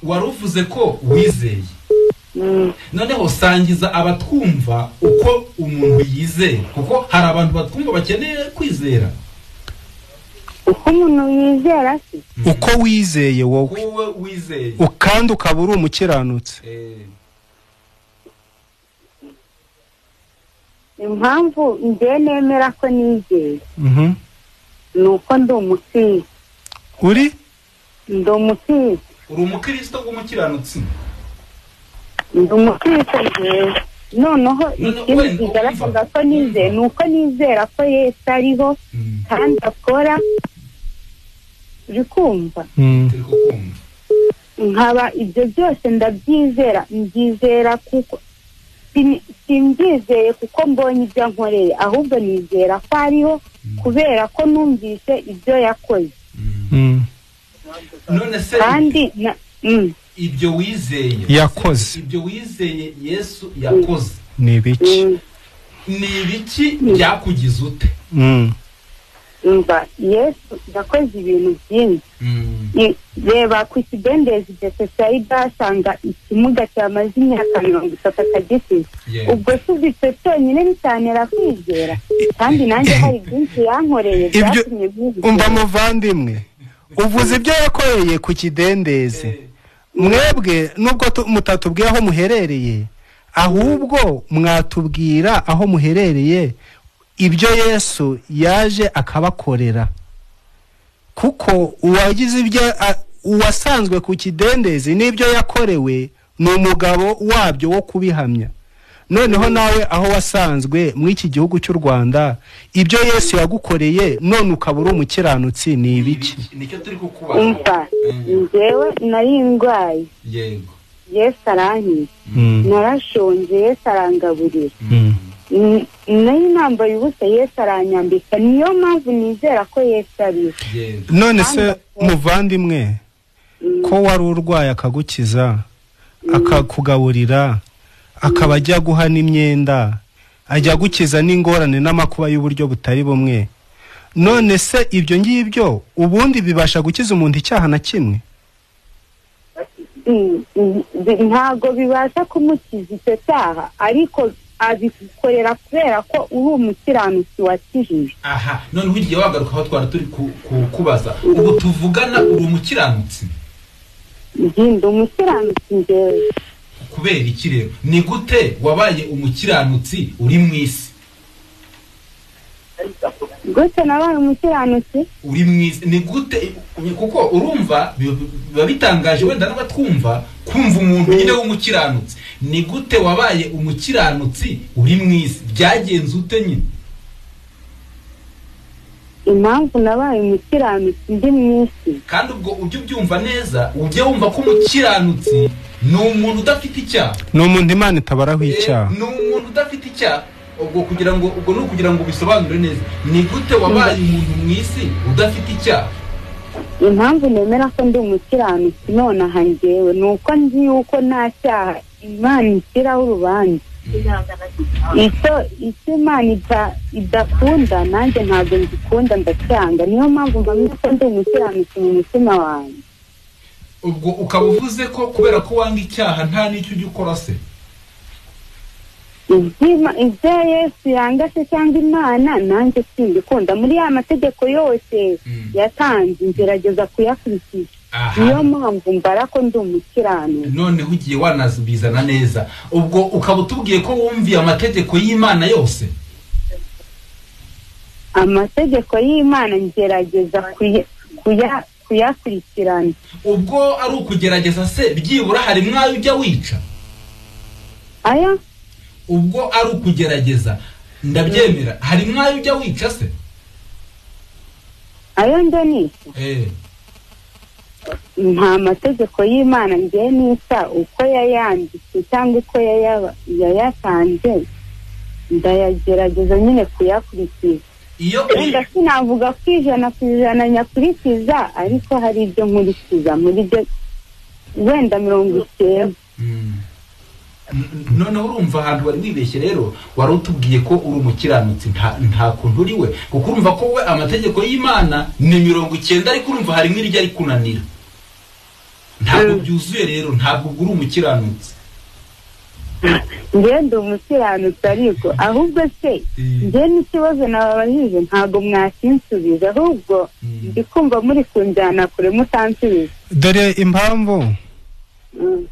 Waruvuze ko wizeye. Noneho sangiza abatwumva uko umuntu yizeye, kuko hari abantu batwumva bakeneye kwizera. Uko umuntu yizera se? Uko wizeye wowe. Wowe wizeye. Ukandi ukaba uri umukiranutsi. Impamvu nge nemera ko nizeye nuko ndi umukristo. Uri? Ndi umukristo. Uri umukristo w'umukiranutsi? Ndi umukristo ngewe. Noneho ikindi kigaragaza ko nizeye nuko nizera ko Yesu ariho kandi akora. Uri kumva? Nkaba ibyo byose ndabyizera. Mbyizera kuko simbyizeye kuko mbonye ibyo nkoreye, ahubwo nizera ko ariho kubera ko numvise ibyo yakoze. None se kandi ibyo wizeye yakoze, ibyo wizeye Yesu yakoze ni ibiki byakugize ute? Yesu yakoze ibintu byinshi. Reba ku kidendezi Bethsaida asanga ikimuga cyamaze imyaka 30 akagisize. Ubwo si icyo cyonyine bitanera kwizera, kandi nanjye hari byinshi yankoreye byatumye byizera. Umva muvandimwe, uvuze ibyo yakoreye ku kidendezi. Mwebwe nubwo mutatubwiye aho muherereye, ahubwo mwatubwira aho muherereye ibyo Yesu yaje akabakorera, kuko uwagize ibyo uwasanzwe ku kidendezi n'ibyo yakorewe ni umugabo wabyo wo kubihamya. Noneho nawe aho wasanzwe mu iki gihugu cy'u Rwanda, ibyo Yesu yagukoreye none ukaba uri umukiranutsi ni ibiki? Nicyo turi kukubaza. Ngewe nari ndwaye. Yego. Yesu arankiza. Narashonje, Yesu arangaburira. Nari nambaye ubusa, Yesu aranyambika. Niyo mpamvu nizera ko Yesu ariho. None se muvandimwe, ko wari urwaye akagukiza, akakugaburira, akaba ajya guha n'imyenda, ajya gukiza n'ingorane n'amakuba y'uburyo butari bumwe, none se ibyo ngibyo ubundi bibasha gukiza umuntu icyaha na kimwe? Ntago bibasha kumukiza icyo cyaha, ariko abikorera kubera ko uri umukiranutsi wakijije. Aha, none ugiye wagaruka aho twara turi kubaza, ubu tuvugana uri umukiranutsi? Ndi umukiranutsi ngewe. Kubera iki rero? Ni gute wabaye umukiranutsi uri mu isi? Gute nabaye umukiranutsi? Uri mu isi ni gute? Kuko urumva biba bitangaje wenda n'abatwumva kumva umuntu nyine w'umukiranutsi. Ni gute wabaye umukiranutsi uri mu isi? Byagenze ute nyine? Impamvu nabaye umukiranutsi ndi mu isi. Kandi ubwo ujye ubyumva neza, ujye wumva ko umukiranutsi ni umuntu udafite icyaha. Ni umuntu Imana itabaraho icyaha. Ni umuntu udafite icyaha. Ubwo kugira ngo bisobanure neza, ni gute wabaye umuntu mu isi udafite icyaha? Impamvu nemera ko ndi umukiranutsi none aha ngewe nuko nzi yuko nta cyaha Imana ishyiraho urubanza. Icyo Imana idakunda nanjye ntabwo ngikunda, ndacyanga. Niyo mpamvu mpamya ko ndi umukiranutsi mu mutima wanjye. Ubwo ukaba uvuze ko kubera ko wanga icyaha nta n'icyo ujya ukora se? Ibyo Yesu yanga se cyangwa Imana nanjye simbikunda. Muri ya mategeko yose yatanze ngerageza kuyakurikiza. niyo mpamvu mbara ko ndi umukiranuka. None ugiye wanazubizana neza ubwo ukaba utubwiye ko wumviye amategeko y'Imana yose? Amategeko y'Imana ngerageza kuyakurikirana. Ubwo ari ukugerageza se byibura hari mwayo ujya wica? Aya? Ubwo ari ukugerageza ndabyemera, hari mwayo ujya wica se? Ayo ndanisha? Nta mategeko y'Imana ngiye nisa uko yayanditse cyangwa uko yayatanze, ndayagerageza nyine kuyakurikiza. Wenda sinavuga ko 100% nyakurikiza, ariko hari ibyo nkurikiza muri byo wenda 90. None urumva ahantu wari wibeshye rero, wari utubwiye ko uri umukiranutsi nta kuntu uri we, kuko urumva ko we amategeko y'Imana ni 90, ariko urumva hari nk'iryo ari kunanira. Ntabwo byuzuye rero, ntabwo uri umukiranutsi. Ngende umukiranutsi ariko ahubwo se nge n'ikibazo nababajije ntabwo mwakinsubiza, ahubwo ndikumva muri kunjyana kure mutansubiza. Dore impamvu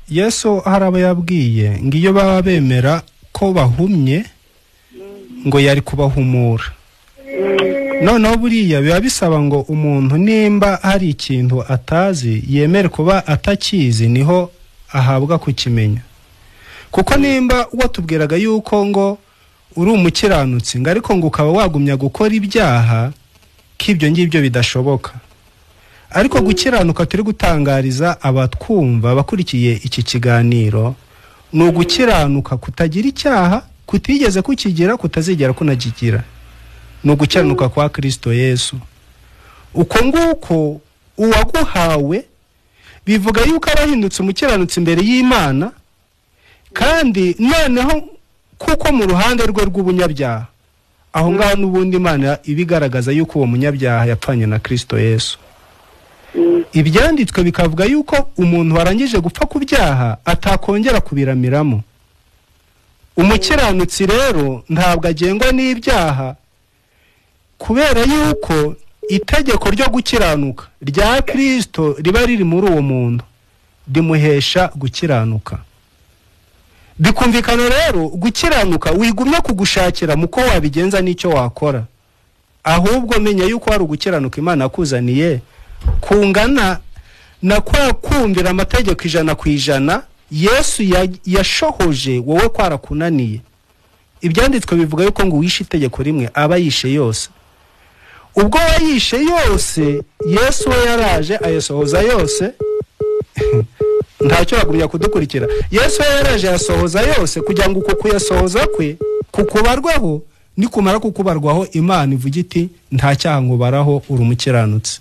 Yesu haraba yabwiye ngo iyo baba bemera ko bahumye ngo yari kubahumura. Noneho buriya biba bisaba ngo umuntu nimba hari ikintu atazi yemere kuba atakizi, niho ahabwa kukimenya. Kuko nimba watubwiraga yuko ngo uri umukiranutsi ngo ariko ngo ukaba wagumya gukora ibyaha, k'ibyo ngibyo bidashoboka. Ariko gukiranuka turi gutangariza abatwumva bakurikiye iki kiganiro ni ugukiranuka kutagira icyaha, kutigeze kukigira, kutazigera kunakigira. Ni ugukiranuka kwa Kristo Yesu. Uko nguko uwaguhawe bivuga yuko abahindutse umukiranutsi imbere y'Imana, kandi noneho kuko mu ruhande rwe rw'ubunyabyaha aho ngaho n'ubundi Imana ibigaragaza yuko uwo munyabyaha yapfanye na Kristo Yesu. Ibyanditswe bikavuga yuko umuntu warangije gupfa ku byaha atakongera kubiramiramo. Umukiranutsi rero ntabwo agengwa n'ibyaha, kubera yuko itegeko ryo gukiranuka rya Kristo riba riri muri uwo muntu, rimuhesha gukiranuka. Bikumvikana rero gukiranuka wigumya kugushakira muko wabigenza n'icyo wakora, ahubwo menya yuko hari ugukiranuka Imana akuzaniye kungana na kwa kumvira amategeko 100% Yesu yashohoje wowe kwarakunaniye. Ibyanditswe bivuga yuko ngo wishe itegeko rimwe aba yishe yose. Ubwo wayishe yose Yesu yaraje ayasohoza yose. Ntacyo bagumya kudukurikira. Yesu yaraje yasohoza yose kugira ngo uko kuyasohoza kwe kukubarwaho, nikumara kukubarwaho Imana ivuga iti nta cyaha ngo baraho uri umukiranutsi.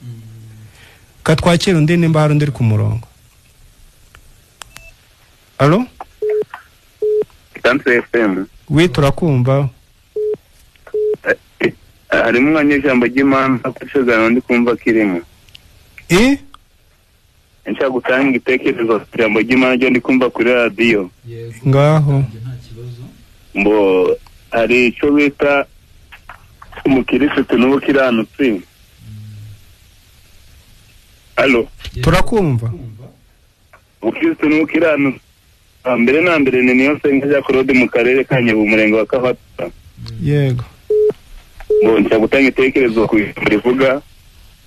Katwakira undi nimba hari undi ku murongo. Allo? Tantre FM. Oui, turakumva. Ari mwanya ijambo ry'Imana kushagana ndi kumva kirimo. Nshaka gutanga igitekerezo ijambo ry'Imana ryo ndi kumva kuri radio. Ngaho. Mbo ari cyo bita umukirisitu n'ubukiranutsi. Allo? Turakumva. Umukirisitu n'ubukiranutsi mbere na mbere ni niyo senga ya Claude mu karere ka Nyabu umurenge wa Kafata. Yego. Mbo nshaka gutanga igitekerezo kubivuga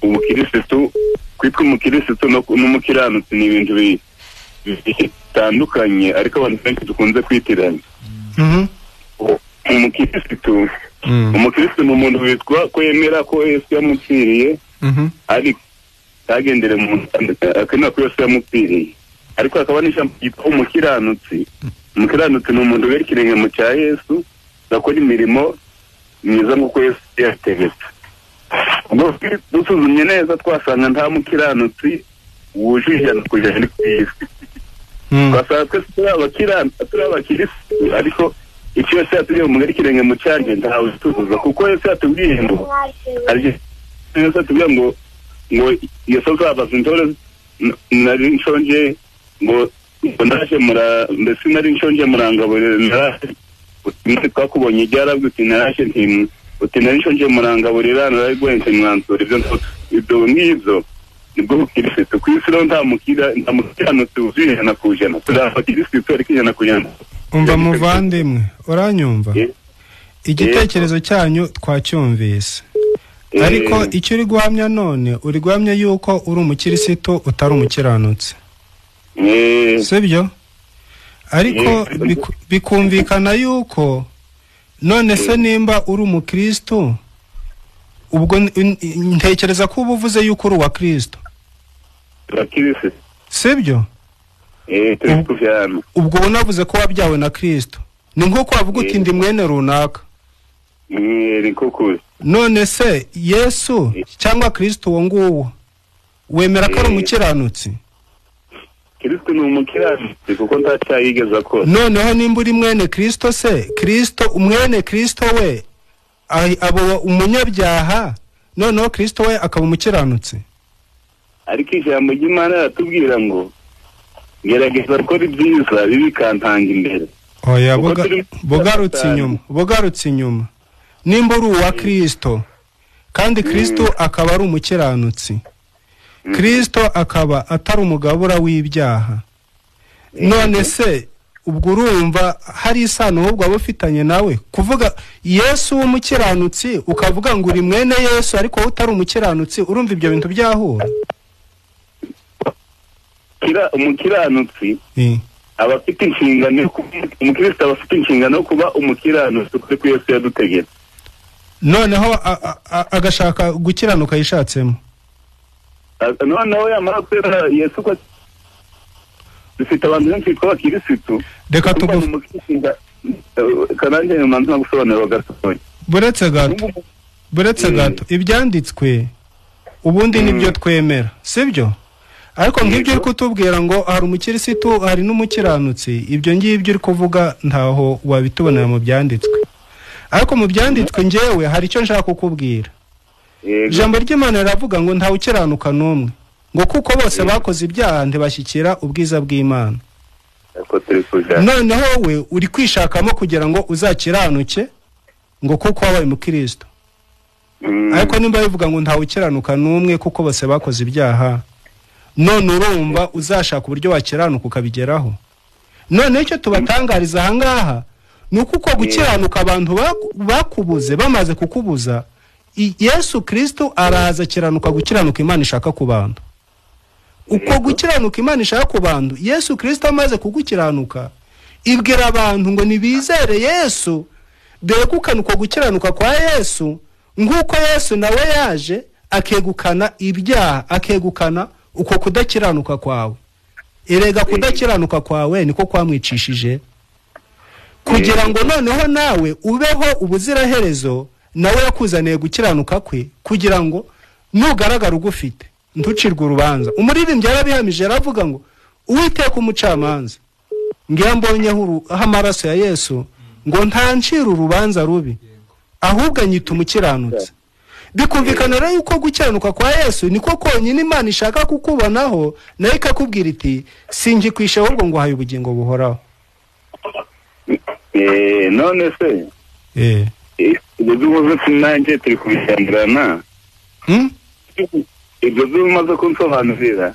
umukirisitu, kwitwa umukirisitu n'umukiranutsi ni ibintu bitandukanye, ariko abantu benshi dukunze kwitiranya. Umukirisitu ni umuntu witwa ko yemera ko Yesu yamupfiriye, ariko tagendere mu akena ko Yesu yamupfiriye, ariko akaba n'ijambo ryitwa umukiranutsi. Umukiranutsi ni umuntu werekeranye mu cya Yesu, akora imirimo myiza nk'uko Yesu yategetse. Ubwo dusuzumye neza twasanga nta mukiranutsi wujuje kujana ku isi. Twasanga twese turi abakirisitu, ariko icyo Yesu yatubwiye mu mwerekeranye mu cyanjye ntawe tuzuza, kuko Yesu yatubwiye ngo Yesu yatubwiye ngo Yesu azabaza intore nari nshonje ngo ndaje mbese nari nshonje murangaburira, twakubonye byarabwe uti naraje ntimwe, uti nari nshonje murangaburira naragwense mwansura. Ibyo ngibyo nibwo bukirisitu ku isi rero nta mukiranutsi wuzuye ijana ku ijana turi abakirisitu ariko ijana ku ijana. Umva muvandimwe uranyumva igitekerezo cyanyu twacyumvise ariko icyo uri guhamya none uri guhamya yuko uri umukirisitu utari umukiranutsi sibyo ariko bikumvikana yuko none se nimba uri umukristo ubwo ntekereza ko uba uvuze yuko uri uwa Kristo sibyo ubwo unavuze ko wabyawe na Kristo ni nk'uko wavuga uti ndi mwene runaka none se Yesu cyangwa Kristo uwo nguwo wemera ko ari umukiranutsi? Kristo ni umukiranutsi kuko ndacyayigeza akora. Noneho nimba uri mwene Kristo se Kristo umwene Kristo we abo umunyabyaha noneho Kristo we akaba umukiranutsi? Ariko ijambo ry'Imana ratubwira ngo gerageza gukora ibyiza bibikantanga imbere. Oya bogarutse inyuma nimba uri uwa Kristo kandi Kristo akaba ari umukiranutsi Kristo akaba atari umugabura w'ibyaha none se ubwo urumva hari isano ahubwo abafitanye nawe kuvuga Yesu w'umukiranutsi ukavuga ngo uri mwene Yesu ariko utari umukiranutsi urumva ibyo bintu byahura? Umukiranutsi abafite inshingano umukristo abafite inshingano kuba umukiranutsi kuko Yesu yadutegetse noneho agashaka gukiranuka yishatsemo noneho yamara kwera Yesu ko dufite abantu benshi tw'abakirisitu reka kananje manza gusobanura gato buretse gato ibyanditswe ubundi nibyo twemera sibyo ariko ngibyo uri kutubwira ngo hari umukirisitu hari n'umukiranutsi ibyo ngibyo uri kuvuga ntaho wabitubonera mu byanditswe ariko mu byanditswe ngewe hari icyo nshaka kukubwira ijambo ry'Imana riravuga ngo ntawe ukiranuka n'umwe ngo kuko bose bakoze ibyaha ntibashyikira ubwiza bw'Imana noneho we uri kwishakamo kugira ngo uzakiranuke ngo kuko wabaye umukristo ariko nimba bivuga ngo ntawe ukiranuka n'umwe kuko bose bakoze ibyaha none urumva uzashaka uburyo wakiranuka ukabigeraho none icyo tubatangariza ahangaha nuko uko gukiranuka abantu bakubuze bamaze kukubuza Yesu Kristo araza kiranuka gukiranuka Imana ishaka ku bantu uko gukiranuka Imana ishaka ku bantu Yesu Kristo amaze kugukiranuka ibwira abantu ngo nibizere Yesu begukana uko gukiranuka kwa Yesu nk'uko Yesu nawe yaje akegukana ibyaha akegukana uko kudakiranuka kwawe erega kudakiranuka kwawe niko kwamwicishije kugira ngo noneho nawe ubeho ubuziraherezo nawe yakuzaniye gukiranuka kwe kugira ngo nugaragara ugufite ntucirwe urubanza umuririmbyi yarabihamije aravuga ngo Uwiteka umucamanza ngiye mbonyeho amaraso ya Yesu ngo ntancira urubanza rubi ahubwo anyita umukiranutsi bikumvikana rero yuko gukiranuka kwa Yesu niko konyine Imana ishaka kukubonaho nayo ikakubwira iti singikwisha ahubwo ngo haye ubugingo buhoraho none se ibyo byubuze sinanje turi kubishyangirana ibyo byumaze kunsobanurira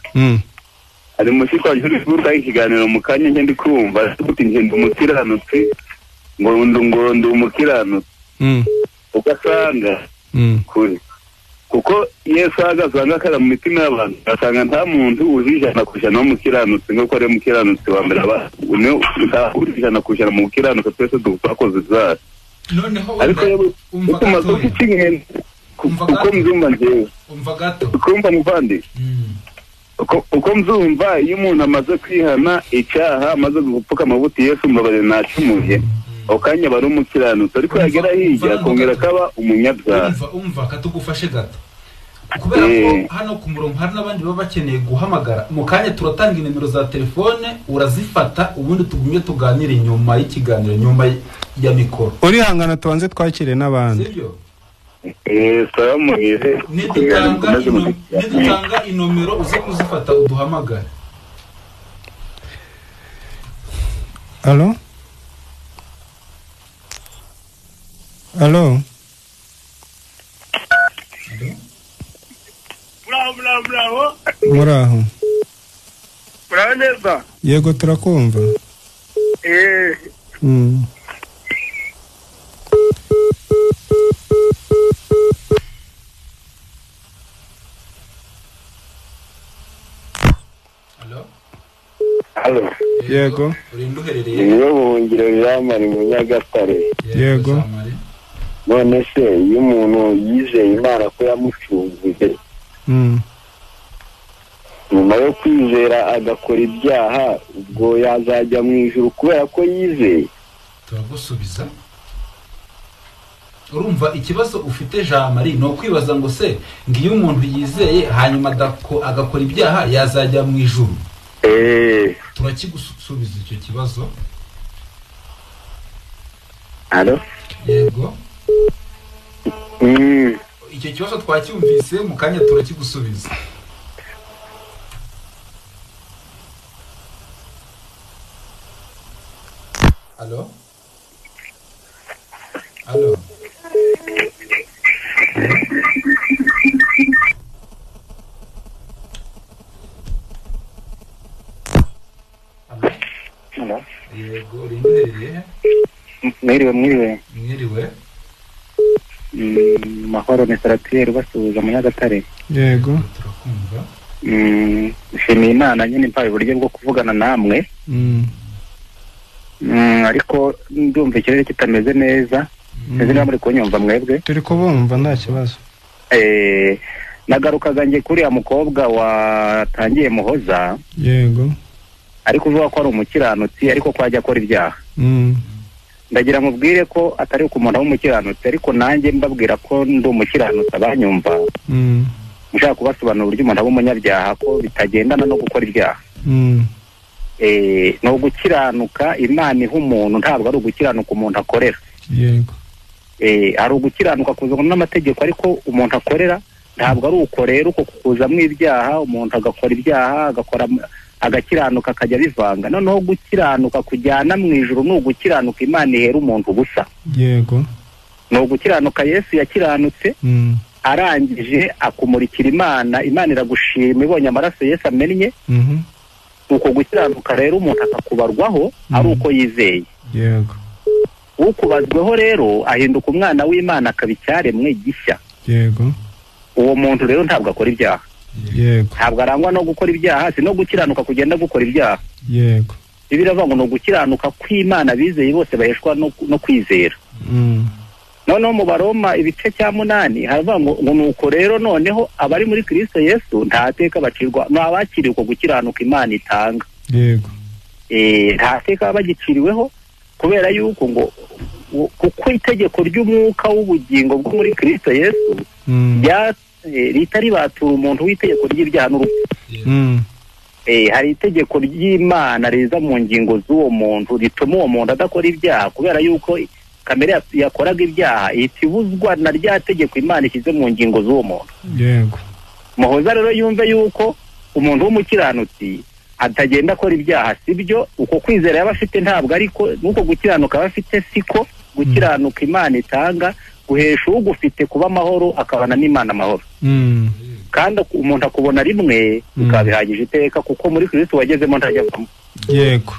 ari mushiko uri kuvuga ikiganiro mu kanya ngende kumva kuti ngende umukiranutsi ngo ndi umukiranutsi ugasanga kuri kuko Yesu agazanga kara mu mitima y'abantu asanga nta muntu ujijana kujana mu kiranutsi ngo ari umukiranutsi wa mbere aba ujijana kujana mu kiranutsi twese dukoze zaje noneho ariko umaze ukingene uko mzumva ngewe ukumva muvandi uko mzumva iyo umuntu amaze kwihana icyaha amaze gupfuka amavuta Yesu mbabare nacumuye okanya bari umukiranutsi ariko yagera hirya kongera kaba umunyabyaha umva katugufashe gato kubera ko hano ku murongo hari nabandi baba bakeneye guhamagara mu kanya turatanga inimero za telefone urazifata ubundi tugumye tuganire nyuma y'ikiganiro nyuma ya mikoro uri hangana tubanze twakire n'abandi sibyo sawa mugize nidutanga inomero uze kuzifata uduhamagare. Allo bravo muraho Uraneza? Yego turakumva. Halo. Yego. Niyo buhungiro yamari mu Nyagatare. Yego. None se iyo umuntu yizeye Imana ko yamucunguye nyuma yo kwizera agakora ibyaha ubwo yazajya mu ijuru kubera ko yizeye? Turagusubiza. Urumva ikibazo ufite Jean Marie no kwibaza ngo se ngiyo umuntu yizeye hanyuma agakora ibyaha yazajya mu ijuru. Turakigusubiza icyo kibazo. Allo? Yego. Icyo kibazo twacyumvise mu kanya turakigusubiza. Allo? Allo? Hello. Yego, rindereye. Mwiriwe. Mahoro ni Saratier basuhuza mu Nyagatare. Yego. Turakumva. Nshimiye Imana nyine mpaye uburyo bwo kuvugana namwe. Ariko ndumva ikirere kitameze neza. Nzi niba muri kunyumva mwebwe. Turi kubumva nta kibazo. Nagarukaga nge kuri ya mukobwa watangiye Muhoza. Yego. Ariko uvuga ko ari umukiranutsi ariko ko ajya akora ibyaha. Ndagira mubwire ko atari ku muntu w'umukiranutsi ariko nanjye mbabwira ko ndi umukiranutsi abanyumva. Mushaka kubasobanura uburyo umuntu aba umunyabyaha ko bitagendana no gukora ibyaha. No gukiranuka Imana iha umuntu ntabwo ari ugukiranuka umuntu akorera. Yego. Ari ugukiranuka kuzana n'amategeko ariko umuntu akorera ntabwo ari uko rero uko kuzamwe ibyaha umuntu agakora ibyaha agakiranuka akajya bivanga. Noneho gukiranuka kujyana mu ijuru no gukiranuka Imana ihera umuntu ubusa. Yego. No gukiranuka Yesu yakiranutse arangije akumurikira Imana iragushima ibonye amaraso Yesu amennye. Uko gukiranuka rero umuntu akakubarwaho ari uko yizeye. Yego. Ukubazweho rero ahinduka umwana w'Imana akabicyaremwe gishya. Yego. Uwo muntu rero ntabwo akora ibyaha. Yego. Ntabwo arangwa no gukora ibyaha si no gukiranuka kugenda gukora ibyaha. Yego. Biravuga ngo no gukiranuka kw'Imana bizeye bose baheshwa no kwizera. Noneho mu Baroma ibice cya 8 haravuga ngo nuko rero noneho abari muri Kristo Yesu ntateka bacirwa n'abakiriye uko gukiranuka Imana itanga. Yego. Ntateka bagiciriweho kubera yuko ngo kuko itegeko ry'umwuka w'ubugingo bwo muri Kristo Yesu ritari batura umuntu w'itegeko ry'ibyaha n'urupfu. Hari itegeko ry'Imana riza mu ngingo z'uwo muntu rituma uwo muntu adakora ibyaha kubera yuko kamere yakoraga ibyaha itibuzwa na rya tegeko Imana ishyize mu ngingo z'uwo muntu. Yego. Muhoza rero yumve yuko umuntu w'umukiranutsi atagenda akora ibyaha sibyo uko kwizera yaba afite ntabwo ariko nuko gukiranuka aba afite siko gukiranuka Imana itanga guhesha ugufite kuba amahoro akabana n'Imana amahoro. Kandi umuntu akubona rimwe ukabihagije iteka kuko muri Kristo wagezemo ntajyamo. Yego.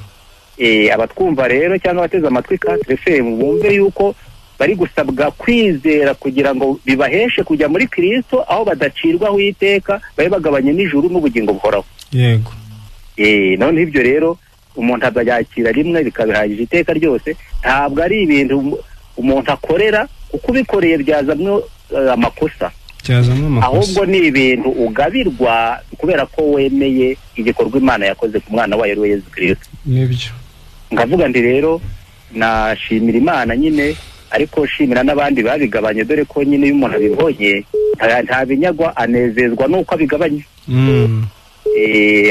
Abatwumva rero cyangwa abateze amatwi Quatre FM bumve yuko bari gusabwa kwizera kugira ngo bibaheshe kujya muri Kristo aho badacirwaho iteka babe bagabanye n'ijuru n'ubugingo buhoraho. Yego. None ibyo rero umuntu azayakira rimwe bikabihagije iteka ryose ntabwo ari ibintu umuntu akorera kuko ubikoreye byazamwe amakosa. Ahubwo ni ibintu ugabirwa kubera ko wemeye igikorwa Imana yakoze ku mwana wayo Yesu Kristo. Nibyo. Ngavuga ndi rero nashimira Imana nyine ariko shimira n'abandi babigabanye dore ko nyine iyo umuntu abibonye nta binyagwa anezezwa nuko abigabanye.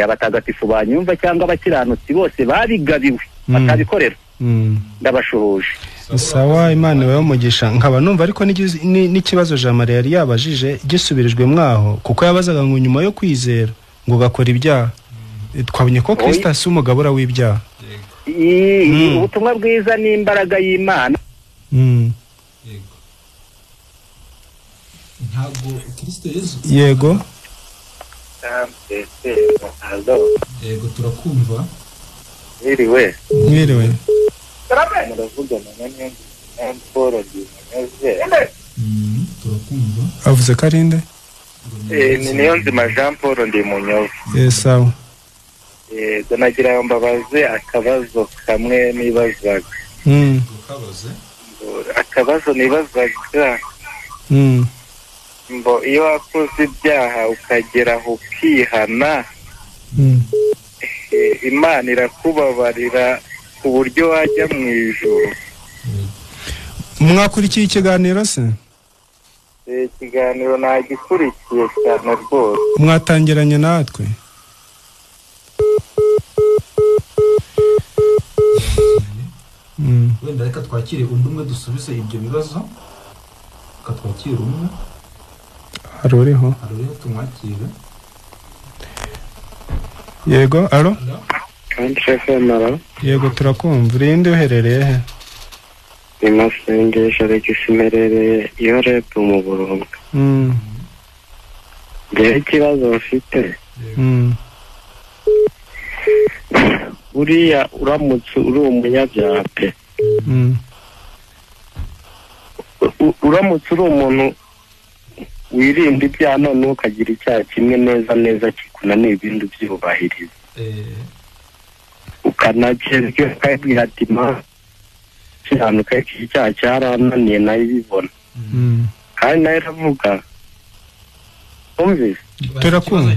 Abatagatifu banyumva cyangwa abakiranutsi bose babigabiwe batabikorera. Ndabashuhuje. Sawa Imana ibahe umugisha nkaba numva ariko n'ikibazo Jean Marie yari yabajije gisubirijwe mwaho kuko yabazaga ngo nyuma yo kwizera ngo gakora ibyaha twabonye ko Kristo asi umugabura w'ibyaha. Ubutumwa bwiza n'imbaraga y'Imana. Ntabwo Kristo Yesu. Yego. Yego turakumva. Mwiriwe. Muravugana na Niyonzima Paul Ndimunyoze. Turakumva. avuze karinde Ni Niyonzima Jean Paul Ndimunyoze. sawa Nagira mbabaze akabazo kamwe nibazaga. Akabazo nibazaga. Mbo iyo wakoze ibyaha ukagera aho ukihana, Imana irakubabarira ku buryo wajya mu ijuru. mwakurikiye ikiganiro se? Ikiganiro nagikurikiye cyane rwose. mwatangiranye natwe? Wenda reka twakire undi umwe dusubize ibyo bibazo. Katwakire umwe. Haruriho tumwakire. Yego, alo? Kandi shefe mara. Yego turakumva. Urinde uherereye he? Imasengesho Alexis iyo rep mu Burundi. Ngewe ikibazo bafite. Uriya uramutse uri umunyabyaha pe. Uramutse uri umuntu wirinda ibyaha none ukagira icyaha kimwe neza kikunaniye ibindi byubahiriza. Ukanagerwa ukabwira ati ma cyanuka icyaha cyarananiye nayo ibibona. Kandi nayo iravuga umvise turakumva.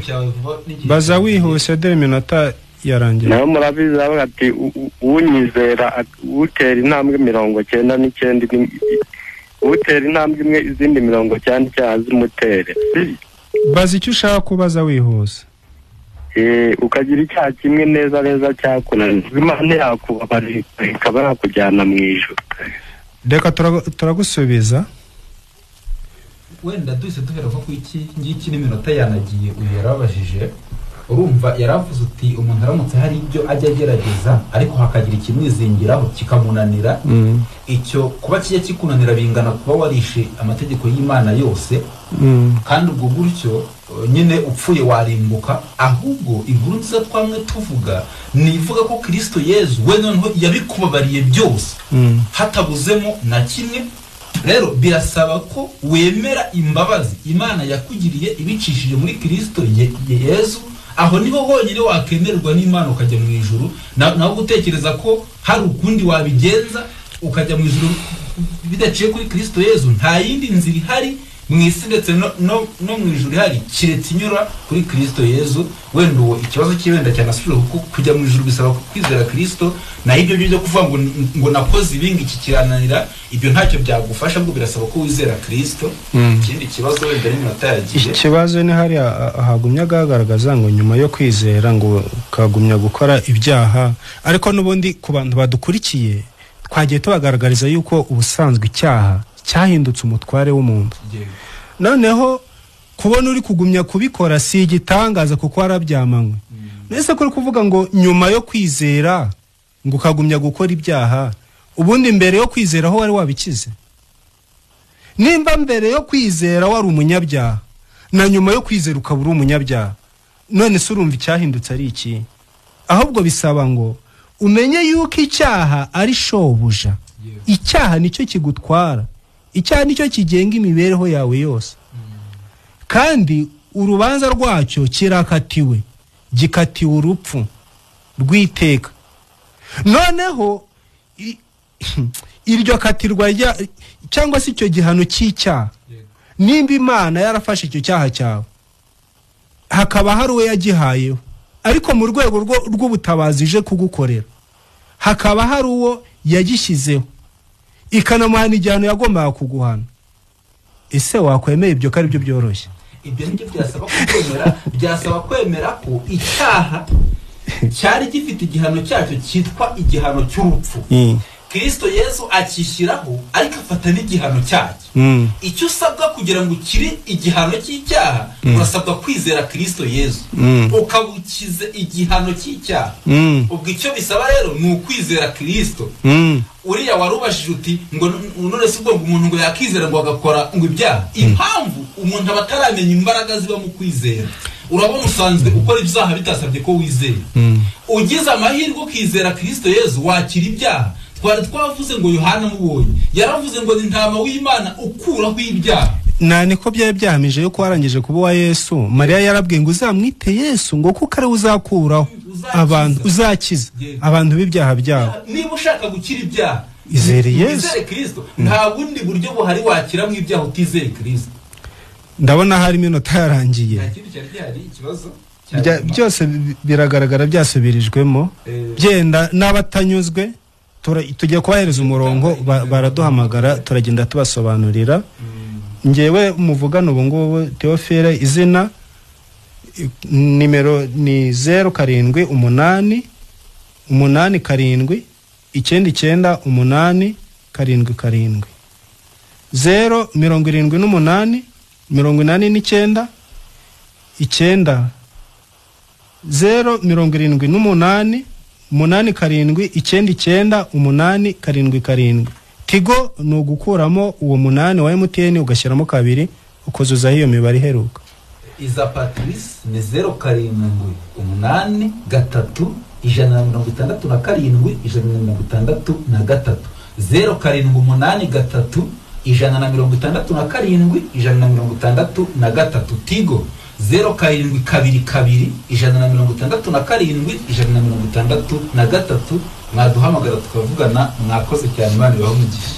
Baza wihuse dore iminota yarangiye. nawe murabizi avuga ati unyizera utera intambwe 99 utera intambwe imwe izindi 90 icyaha zimutere. Baza icyo ushaka kubaza wihuse. Ukagira icyaha kimwe neza cyakunaniye, Imana yakubabarira ikaba yakujyana mu ijuru. Reka turagusubiza. Wenda duhise duhera ko iki ngiki n'iminota yanagiye uyu yarabajije. Urumva yaravuze uti umuntu aramutse hari ibyo ajya agerageza ariko hakagira ikimwizingiraho kikamunanira. Icyo kuba kijya kikunanira bingana kuba warishe amategeko y'Imana yose. Kandi ubwo gutyo nyine upfuye warimbuka. Ahubwo inkuru nziza twamwe tuvuga nivuga ko Kristo Yezu we noneho yabikubabariye byose hatabuzemo na kimwe. Rero birasaba ko wemera imbabazi Imana yakugiriye ibicishije muri Kristo Yezu. Aho niho honyine wakemerwa n'Imana ukajya mu ijuru. Naho gutekereza ko hari ukundi wabigenza ukajya mu ijuru bidaciye kuri Kristo Yezu, nta yindi nzira ihari mu isi ndetse no mu ijuru ihari kiretse inyura kuri Kristo Yezu. Wenda uwo ikibazo cy'ibenda cyanasubira kuko kujya mu ijuru bisaba kwizera Kristo. Na ibyo byo kuvuga ngo nakoze ibingi iki kirananira, ibyo ntacyo byagufasha, ngo birasaba ko wizera Kristo. Ikindi kibazo wenda n'iminota yagiye. Ikibazo ni hari ahagumya agaragaza ngo nyuma yo kwizera ngo kagumya gukora ibyaha, ariko n'ubundi ku bantu badukurikiye twagiye tubagaragariza yuko ubusanzwe icyaha cyahindutse umutware w'umuntu. Noneho kubona uri kugumya kubikora si igitangaza kuko warabyamanywe. Nese ko kuvuga ngo nyuma yo kwizera ngo ukagumya gukora ibyaha, ubundi mbere yo kwizera aho wari wabikize? Nimba mbere yo kwizera wari umunyabyaha na nyuma yo kwizera ukaba uri umunyabyaha, none se urumva icyahindutse ari iki? Ahubwo bisaba ngo umenye yuko icyaha ari shobuja. Icyaha nicyo kigutwara, icyaha nicyo kigenga imibereho yawe yose. Kandi urubanza rwacyo kirakatiwe, gikatiwe urupfu rw'iteka. Noneho iryo katirwa cyangwa se icyo gihano cy'icyaha, nimba Imana yarafashe icyo cyaha cyawe hakaba hari uwo yagihayeho, ariko mu rwego rw'ubutabazi ije kugukorera hakaba hari uwo yagishyizeho ikanamuhana igihano yagombaga kuguhana, ese wakwemera ibyo ko ari byo byoroshye? Ibyo nibyo byasaba kwemera ko icyaha cyari gifite igihano cyacyo cyitwa igihano cy'urupfu. Kristo Yesu akishyiraho ariko afata n'igihano cyacyo. Icyo usabwa kugira ngo ukiri igihano cy'icyaha, urasabwa kwizera Kristo Yesu ukabukize igihano cy'icyaha. Ubwo icyo bisaba rero ni ukwizera Kristo. Uriya warubashije uti ngo none se ubwo umuntu ngo yakizera ngo agakora ngo ibyaha. Impamvu umuntu abataramenya imbaraga ziba mu kwizera urabona usanzwe ukora ibyaha bitasabye ko wizera. Ugize amahirwe ukizera Kristo Yesu wakira ibyaha. Twari twavuze ngo Yohana mubonye yaravuze ngo ni ntama w'Imana ukuraho ibyaha. Niko byari byahamije yuko warangije kuba wa Yesu. Mariya yarabwiye ngo uzamwite Yesu ngo kuko ari uzakuraho abantu, uzakiza abantu b'ibyaha byabo. Niba ushaka gukira ibyaha izere Yesu, izere Kristo. Nta bundi buryo buhari wakira mu ibyaha utizeye Kristo. Ndabona hari iminota yarangiye. Byose biragaragara byasubirijwemo. Byenda n'abatanyuzwe tujya kubahereza umurongo baraduhamagara turagenda tubasobanurira. Ngewe muvugana ubu ngubu Theophile, izina nimero ni 0788 87 998 777 078 89 9 078 87 877. Tigo ni ugukuramo uwo 8 wa MTN ugashyiramo 2 ukozuza hiyo mibare iheruka. Iza Patrice ni 0783 167 163 0783 167 163 Tigo 0722 167 mwaduhamagara tukavugana. Mwakoze cyane, Imana ibahe umugisha.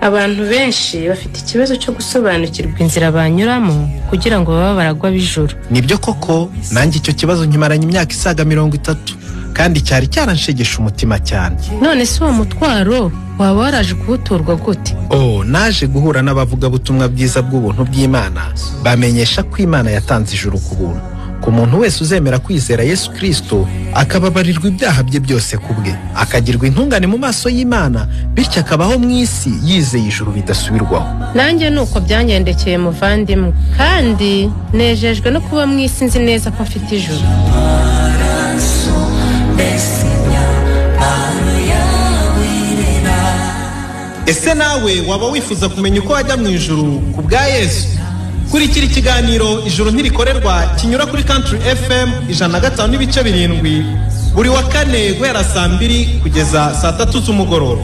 Abantu benshi bafite ikibazo cyo gusobanukirwa inzira banyuramo kugira ngo baba baragwa bijuru. Nibyo koko, nanjye icyo kibazo nkimaranye imyaka isaga 30 kandi cyari cyaranshegesha umutima cyane. None se uwo mutwaro waba waraje kubuturwa gute? Naje guhura n'abavuga butumwa bwiza bw'ubuntu bw'Imana bamenyesha ko Imana yatanze ijuru ku buntu. Ku muntu wese uzemera kwizera Yesu Kristo akababarirwa ibyaha bye byose kubwe, akagirwa intungane mu maso y'Imana, bityo akabaho mu isi yizeye ijuru bidasubirwaho. Nanjye nuko byangendekeye muvandimwe, kandi nejejwe no kuba mu isi nzi neza ko mfite ijuru. Ese nawe waba wifuza kumenya uko wajya mu ijuru ku bwa Yesu? Kurikira ikiganiro Ijuru ntirikorerwa kinyura kuri Country FM 105.7 buri wa kane guhera saa 2 kugeza saa 3 z'umugoroba.